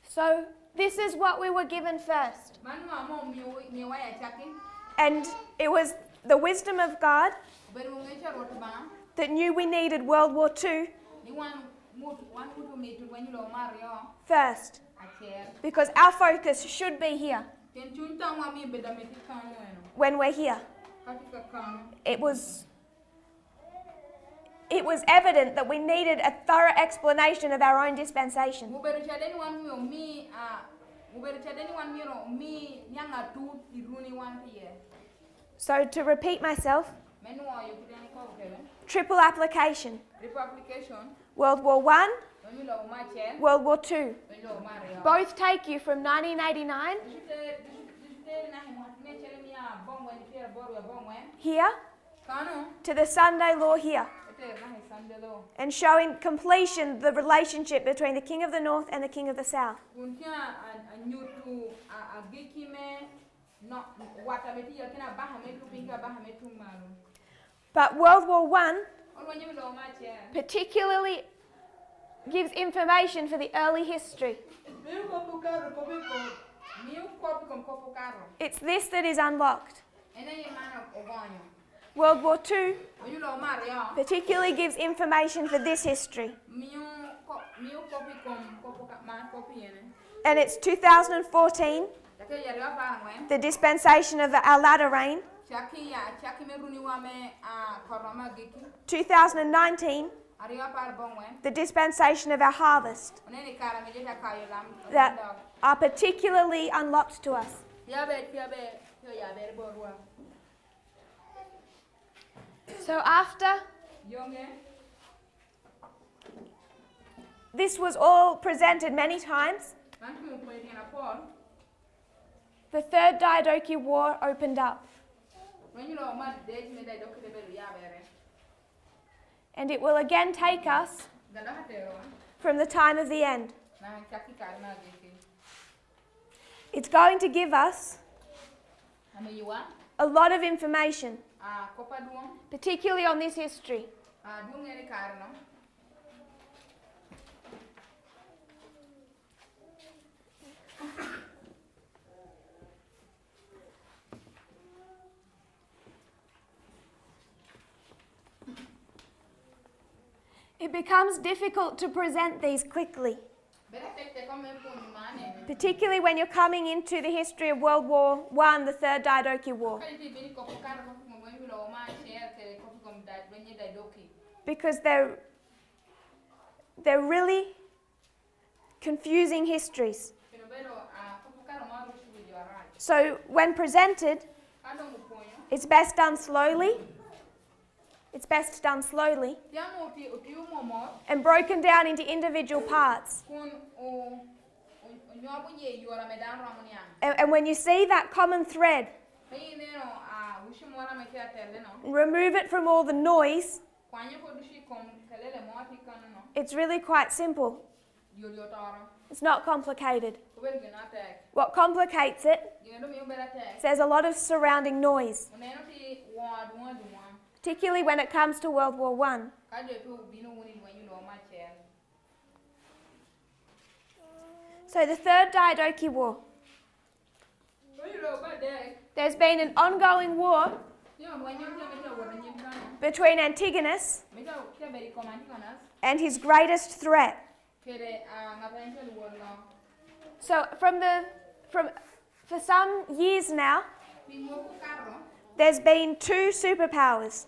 A: So this is what we were given first. And it was the wisdom of God that knew we needed World War II first. Because our focus should be here. When we're here. It was evident that we needed a thorough explanation of our own dispensation. So to repeat myself, triple application. World War I, World War II. Both take you from 1989 here to the Sunday law here, and showing completion the relationship between the King of the North and the King of the South. But World War I particularly gives information for the early history. It's this that is unlocked. World War II particularly gives information for this history. And it's 2014, the dispensation of our latter rain. 2019, the dispensation of our harvest, that are particularly unlocked to us. So after this was all presented many times, the Third Diadochi War opened up. And it will again take us from the time of the end. It's going to give us a lot of information, particularly on this history. It it becomes difficult to present these quickly, particularly when you're coming into the history of World War I, the Third Diadochi War, because they're really confusing histories. So when presented, it's best done slowly. It's best done slowly and broken down into individual parts. And when you see that common thread, remove it from all the noise. It's really quite simple. It's not complicated. What complicates it, there's a lot of surrounding noise, particularly when it comes to World War I. So the Third Diadochi War. There's been an ongoing war between Antigonus and his greatest threat. So for some years now, there's been two superpowers.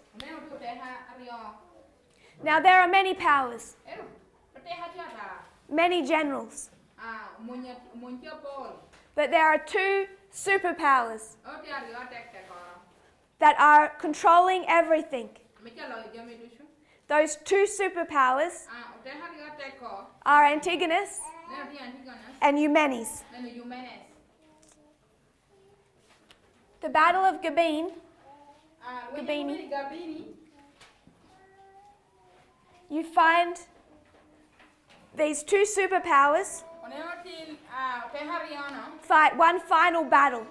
A: Now there are many powers, many generals, but there are two superpowers that are controlling everything. Those two superpowers are Antigonus and Eumenes. The Battle of Gabini, you find these two superpowers fight one final battle.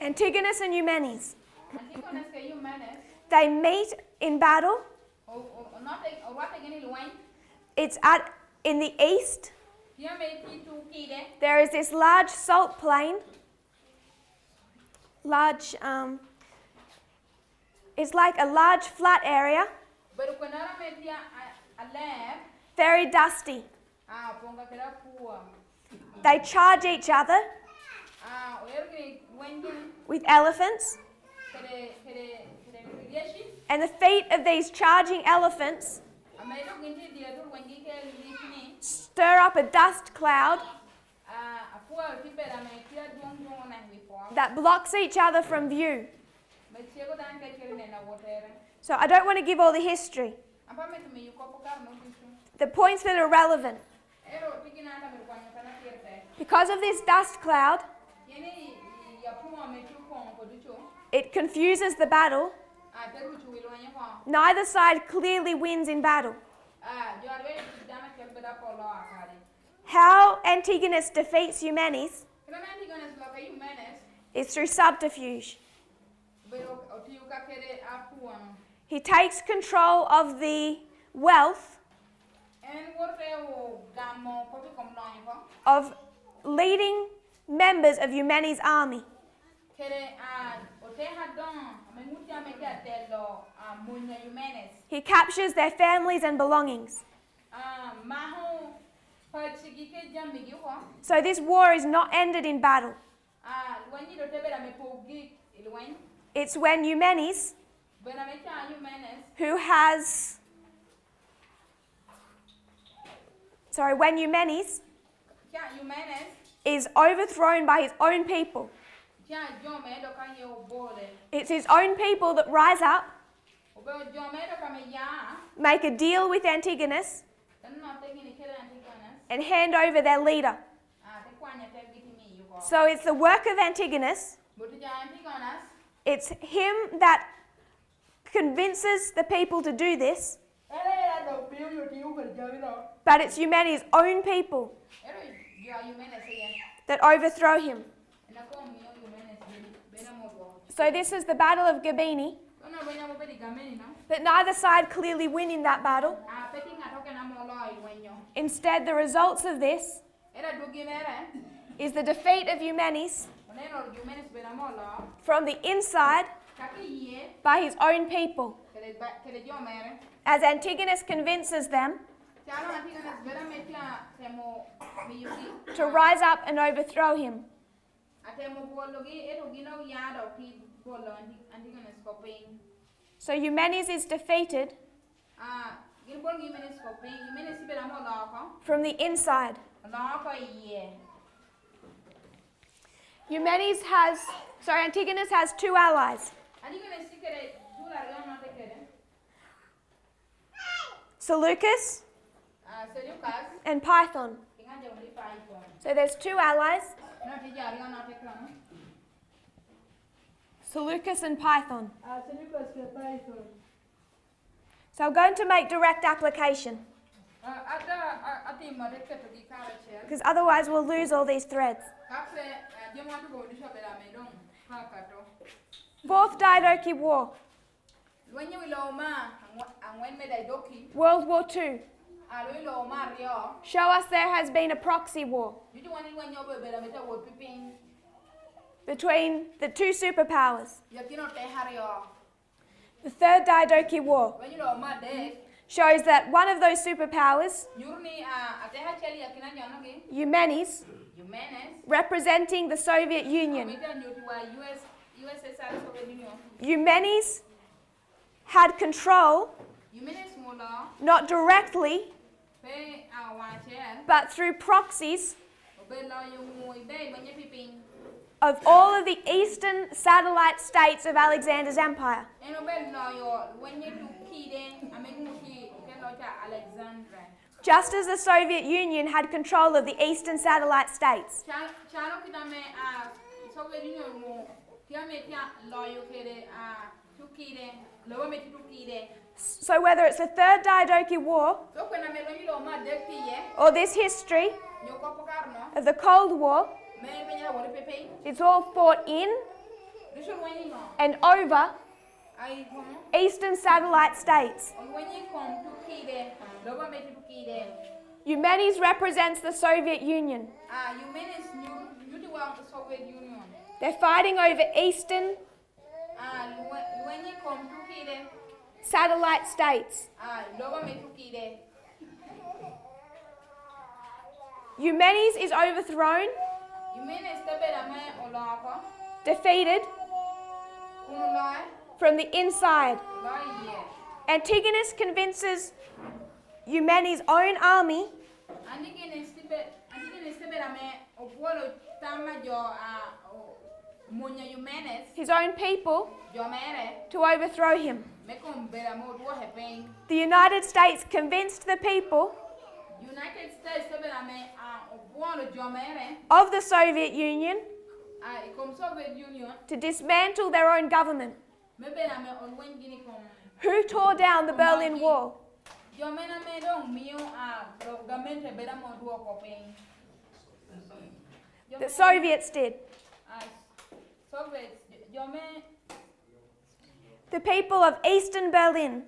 A: Antigonus and Eumenes. They meet in battle. It's in the east. There is this large salt plain. It's like a large flat area. Very dusty. They charge each other with elephants. And the feet of these charging elephants stir up a dust cloud that blocks each other from view. So I don't want to give all the history. The points that are relevant. Because of this dust cloud, it confuses the battle. Neither side clearly wins in battle. How Antigonus defeats Eumenes is through subterfuge. He takes control of the wealth of leading members of Eumenes' army. He captures their families and belongings. So this war is not ended in battle. It's when Eumenes, when Eumenes is overthrown by his own people. It's his own people that rise up, make a deal with Antigonus, and hand over their leader. So it's the work of Antigonus. It's him that convinces the people to do this. But it's Eumenes' own people that overthrow him. So this is the Battle of Gabini. But neither side clearly win in that battle. Instead, the results of this is the defeat of Eumenes from the inside by his own people. as Antigonus convinces them to rise up and overthrow him. So Eumenes is defeated from the inside. Antigonus has two allies. Seleucus and Python. So there's two allies. Seleucus and Python. So I'm going to make direct application, because otherwise we'll lose all these threads. Fourth Diadochi War. World War II. Show us there has been a proxy war between the two superpowers. The Third Diadochi War shows that one of those superpowers, Eumenes, representing the Soviet Union. Eumenes had control, not directly, but through proxies, of all of the eastern satellite states of Alexander's empire. Just as the Soviet Union had control of the eastern satellite states. So whether it's the Third Diadochi War or this history of the Cold War, it's all fought in and over eastern satellite states. Eumenes represents the Soviet Union. They're fighting over eastern satellite states. Eumenes is overthrown, defeated from the inside. Antigonus convinces Eumenes' own army his own people to overthrow him. The United States convinced the people of the Soviet Union to dismantle their own government. Who tore down the Berlin Wall? The Soviets did. The people of Eastern Berlin,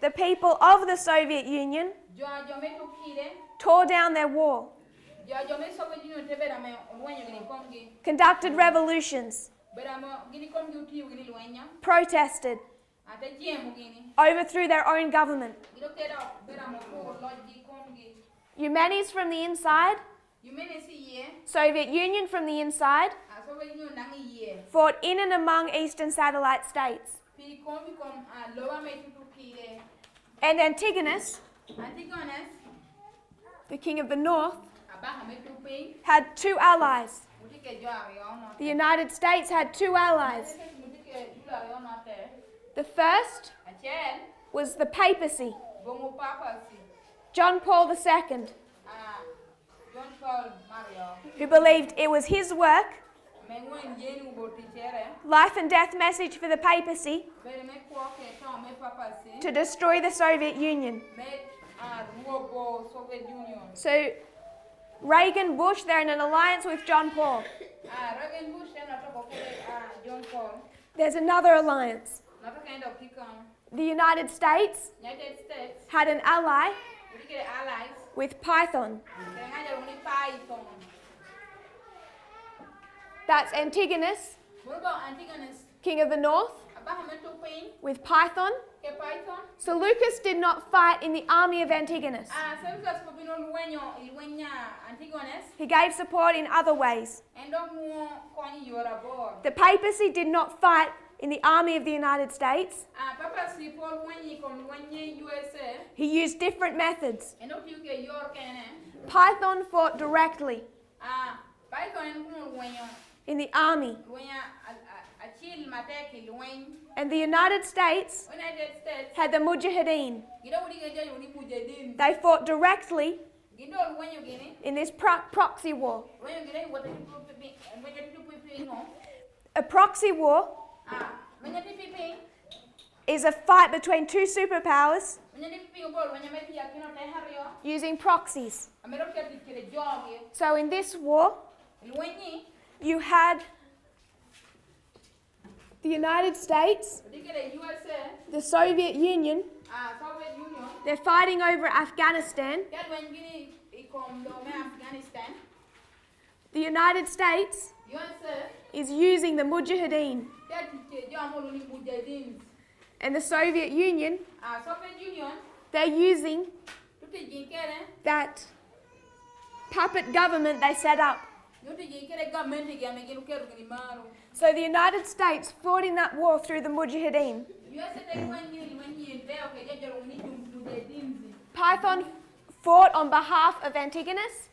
A: the people of the Soviet Union, tore down their wall, conducted revolutions, protested, overthrew their own government. Eumenes from the inside, Soviet Union from the inside, fought in and among eastern satellite states. And Antigonus, the king of the north, had two allies. The United States had two allies. The first was the papacy. John Paul II, who believed it was his work, life and death message for the papacy, to destroy the Soviet Union. So Reagan, Bush, they're in an alliance with John Paul. There's another alliance. The United States had an ally with Python. That's Antigonus.
B: What about Antigonus?
A: king of the north, with Python. Seleucus did not fight in the army of Antigonus. He gave support in other ways. The papacy did not fight in the army of the United States. He used different methods. Python fought directly in the army. And the United States had the Mujahideen. They fought directly in this proxy war. A proxy war is a fight between two superpowers using proxies. So in this war, you had the United States, the Soviet Union, they're fighting over Afghanistan. The United States is using the Mujahideen. And the Soviet Union, they're using that puppet government they set up. So the United States fought in that war through the Mujahideen. Python fought on behalf of Antigonus.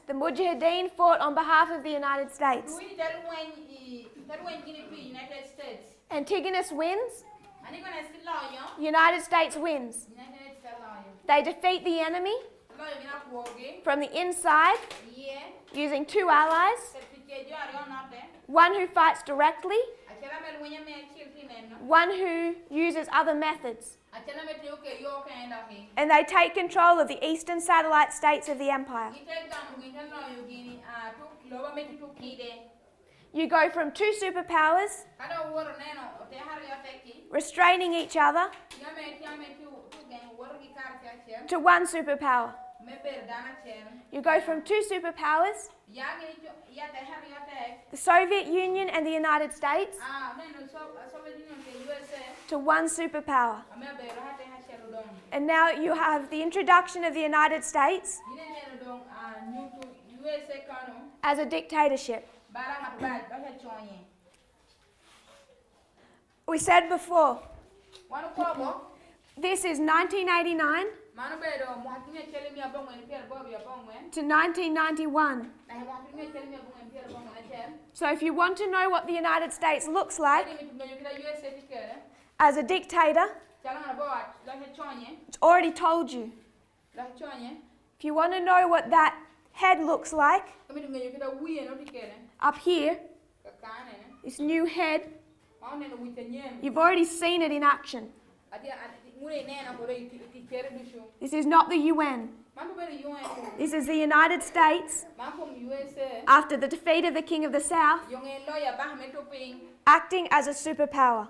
A: The Mujahideen fought on behalf of the United States. Antigonus wins. United States wins. They defeat the enemy from the inside using two allies. One who fights directly, one who uses other methods. And they take control of the eastern satellite states of the empire. You go from two superpowers restraining each other to one superpower. You go from two superpowers, the Soviet Union and the United States, to one superpower. And now you have the introduction of the United States as a dictatorship. We said before, this is 1989 to 1991. So if you want to know what the United States looks like as a dictator, it's already told you. If you want to know what that head looks like, up here, this new head, you've already seen it in action. This is not the UN. This is the United States, after the defeat of the King of the South, acting as a superpower.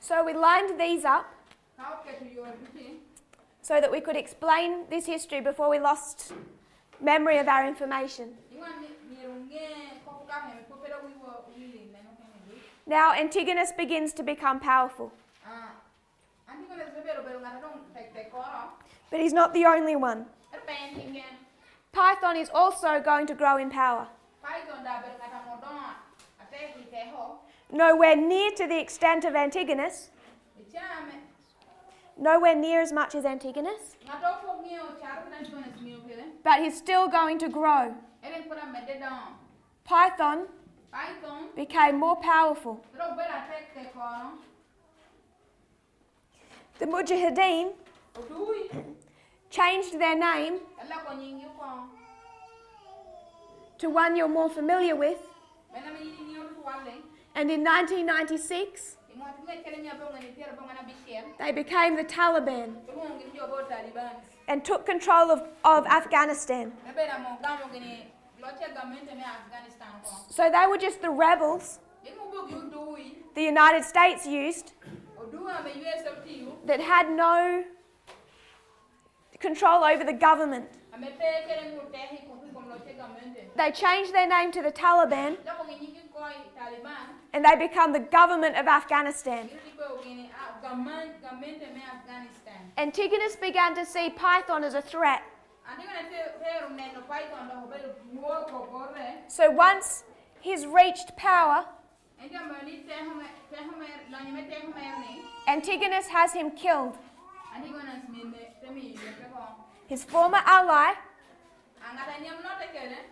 A: So we lined these up so that we could explain this history before we lost memory of our information. Now Antigonus begins to become powerful. But he's not the only one. Python is also going to grow in power. Nowhere near to the extent of Antigonus. Nowhere near as much as Antigonus. But he's still going to grow. Python became more powerful. The Mujahideen changed their name to one you're more familiar with. And in 1996, they became the Taliban and took control of Afghanistan. So they were just the rebels the United States used that had no control over the government. They changed their name to the Taliban and they become the government of Afghanistan. Antigonus began to see Python as a threat. So once he's reached power, Antigonus has him killed. His former ally,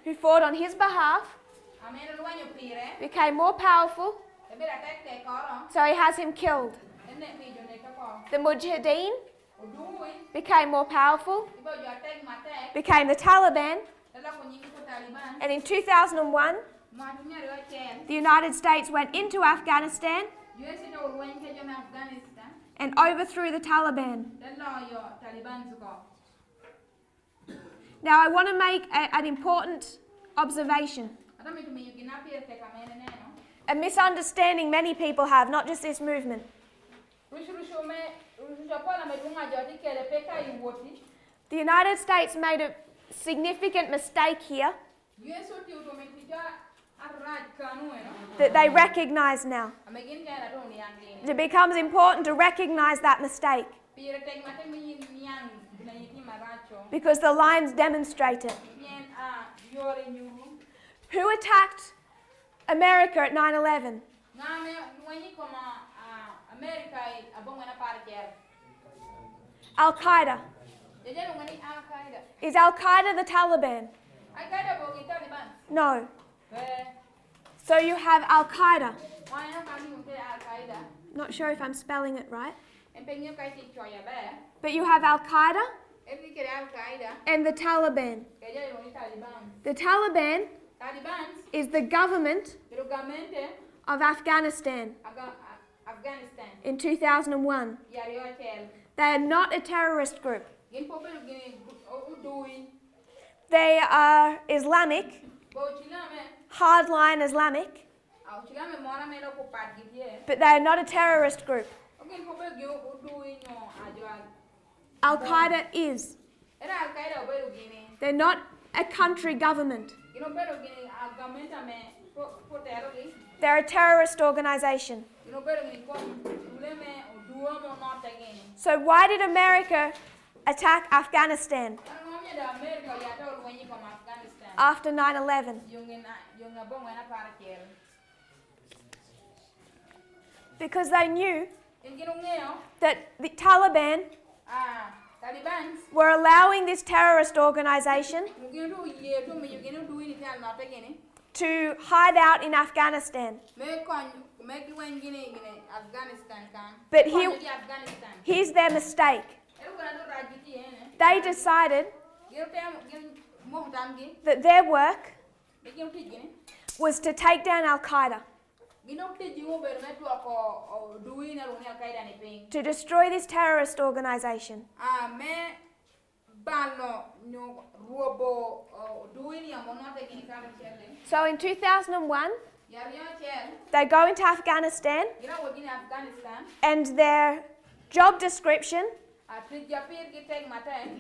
A: who fought on his behalf, became more powerful, so he has him killed. The Mujahideen became more powerful, became the Taliban, and in 2001, the United States went into Afghanistan and overthrew the Taliban. Now I want to make an important observation. A misunderstanding many people have, not just this movement. The United States made a significant mistake here that they recognize now. It becomes important to recognize that mistake because the lines demonstrate it. Who attacked America at 9/11? Al-Qaeda. Is Al-Qaeda the Taliban? No. So you have Al-Qaeda. Not sure if I'm spelling it right. But you have Al-Qaeda and the Taliban. The Taliban is the government of Afghanistan in 2001. They are not a terrorist group. They are Islamic, hardline Islamic, but they are not a terrorist group. Al-Qaeda is. They're not a country government. They're a terrorist organization. So why did America attack Afghanistan after 9/11? Because they knew that the Taliban were allowing this terrorist organization to hide out in Afghanistan. But here's their mistake. They decided that their work was to take down Al-Qaeda, to destroy this terrorist organization. So in 2001, they go into Afghanistan and their job description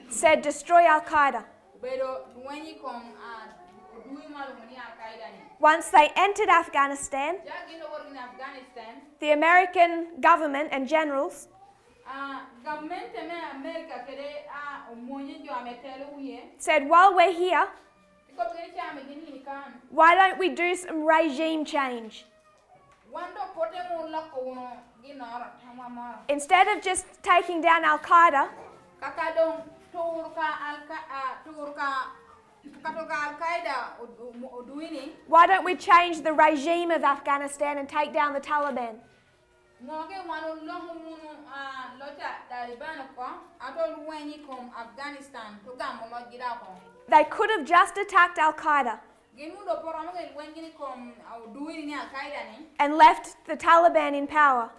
A: said destroy Al-Qaeda. Once they entered Afghanistan, the American government and generals said, while we're here, why don't we do some regime change? Instead of just taking down Al-Qaeda, why don't we change the regime of Afghanistan and take down the Taliban? They could have just attacked Al-Qaeda and left the Taliban in power.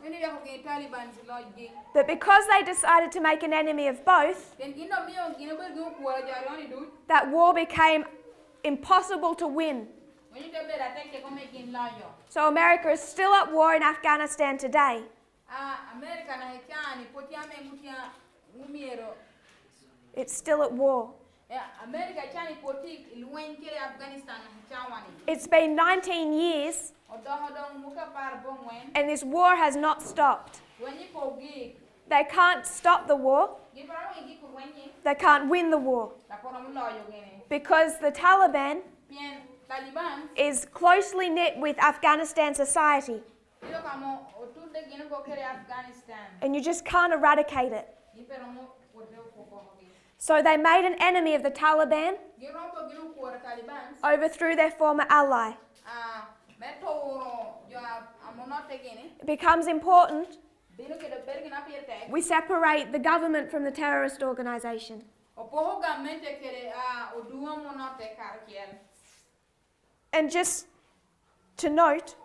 A: But because they decided to make an enemy of both, that war became impossible to win. So America is still at war in Afghanistan today. It's still at war. It's been 19 years and this war has not stopped. They can't stop the war. They can't win the war. Because the Taliban is closely knit with Afghanistan society. And you just can't eradicate it. So they made an enemy of the Taliban, overthrew their former ally. It becomes important we separate the government from the terrorist organization. And just to note,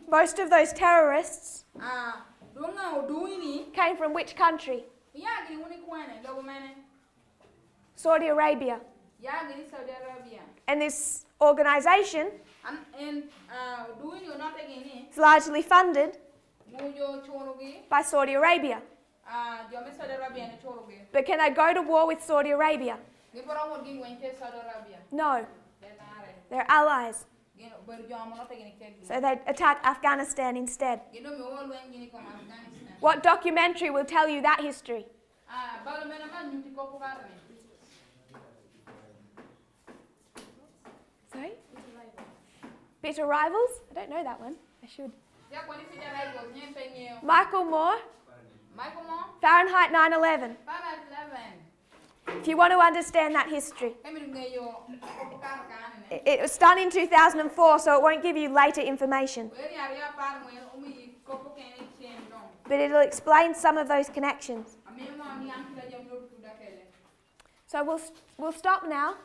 A: most of those terrorists came from which country? Saudi Arabia. And this organization is largely funded by Saudi Arabia. But can I go to war with Saudi Arabia? No. They're allies. So they attack Afghanistan instead. What documentary will tell you that history? Sorry? Bitter Rivals? I don't know that one. I should. Michael Moore? Fahrenheit 9/11. If you want to understand that history. It was done in 2004, so it won't give you later information. But it'll explain some of those connections. So we'll stop now.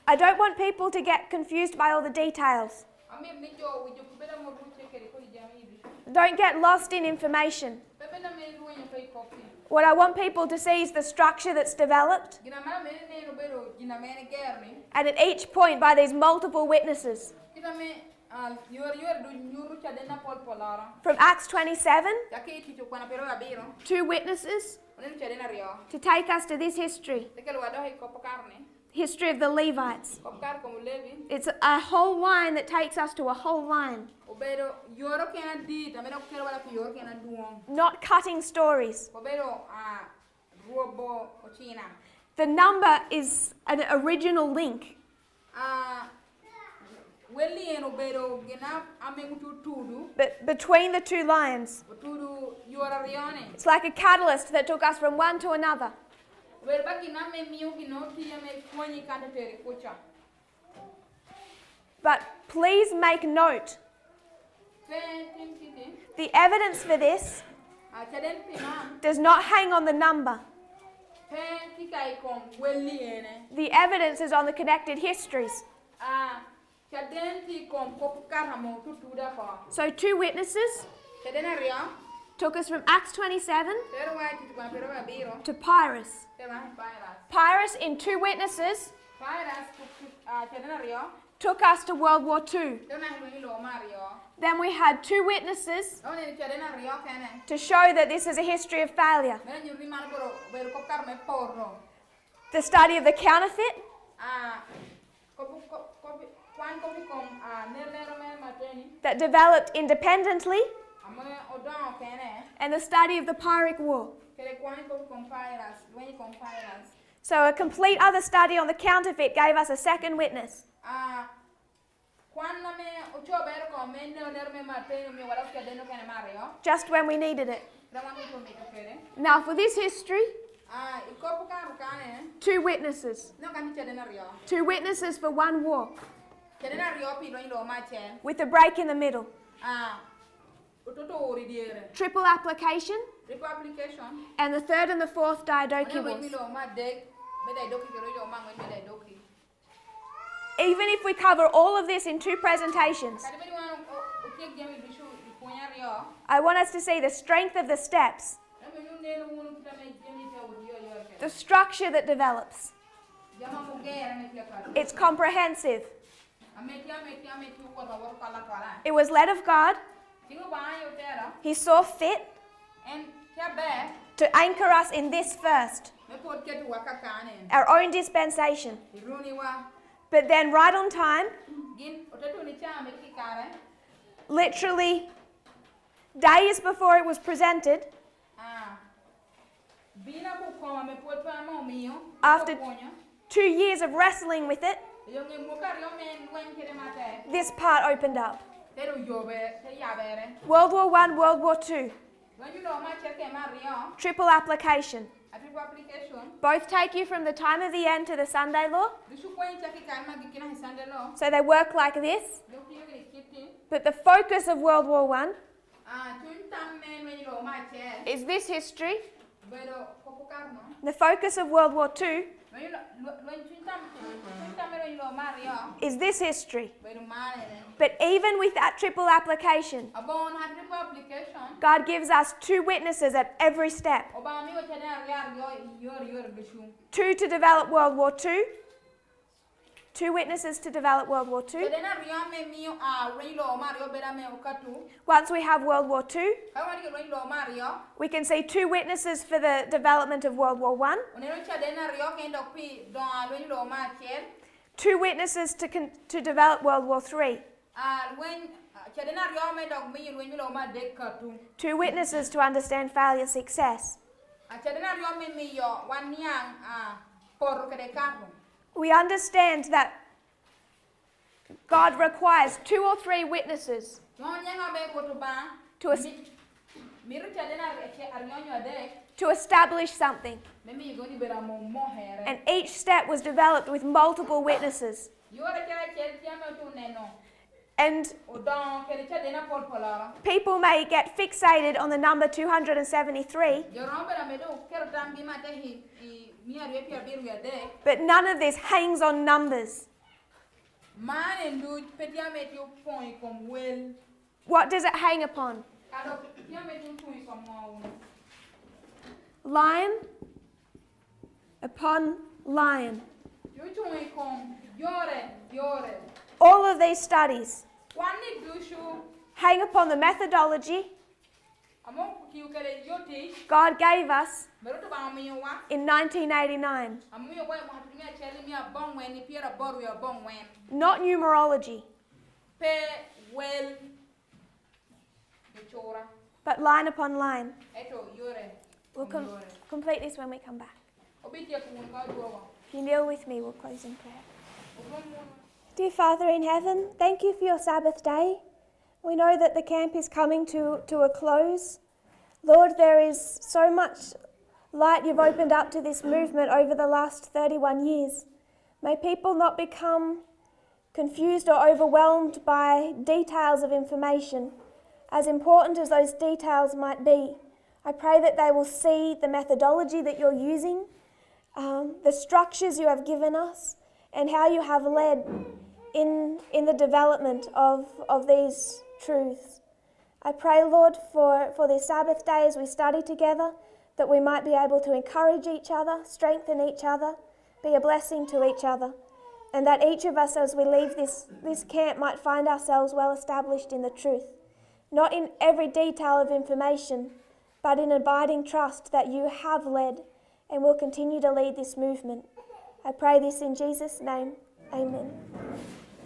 A: I don't want people to get confused by all the details. Don't get lost in information. What I want people to see is the structure that's developed, and at each point by these multiple witnesses. From Acts 27, 2 witnesses to take us to this history. History of the Levites. It's a whole line that takes us to a whole line. Not cutting stories. The number is an original link. But between the two lines, it's like a catalyst that took us from one to another. But please make note, the evidence for this does not hang on the number. The evidence is on the connected histories. So 2 witnesses took us from Acts 27 to Pyrrhus. Pyrrhus in 2 witnesses took us to World War II. Then we had 2 witnesses to show that this is a history of failure. The study of the counterfeit, that developed independently, and the study of the Pyrrhic War. So a complete other study on the counterfeit gave us a second witness. Just when we needed it. Now for this history, 2 witnesses. 2 witnesses for 1 war. With a break in the middle. Triple application. And the 3rd and the 4th diadochi wars. Even if we cover all of this in 2 presentations, I want us to see the strength of the steps, the structure that develops. It's comprehensive. It was led of God. He saw fit to anchor us in this first, our own dispensation. But then right on time, literally days before it was presented, after 2 years of wrestling with it, this part opened up. World War I, World War II. Triple application. Both take you from the time of the end to the Sunday law. So they work like this. But the focus of World War I is this history. The focus of World War II is this history. But even with that triple application, God gives us 2 witnesses at every step. 2 to develop World War II. 2 witnesses to develop World War II. Once we have World War II, we can see 2 witnesses for the development of World War I. 2 witnesses to develop World War III. 2 witnesses to understand failure, success. We understand that God requires 2 or 3 witnesses to establish something. And each step was developed with multiple witnesses. And people may get fixated on the number 273, but none of this hangs on numbers. What does it hang upon? Lion upon lion. All of these studies hang upon the methodology God gave us in 1989. Not numerology, but line upon line. We'll complete this when we come back. If you kneel with me, we'll close in prayer. Dear Father in heaven, thank you for your Sabbath day. We know that the camp is coming to a close. Lord, there is so much light you've opened up to this movement over the last 31 years. May people not become confused or overwhelmed by details of information, as important as those details might be. I pray that they will see the methodology that you're using, the structures you have given us, and how you have led in the development of these truths. I pray, Lord, for this Sabbath day as we study together, that we might be able to encourage each other, strengthen each other, be a blessing to each other, and that each of us as we leave this camp might find ourselves well established in the truth, not in every detail of information, but in abiding trust that you have led and will continue to lead this movement. I pray this in Jesus' name. Amen.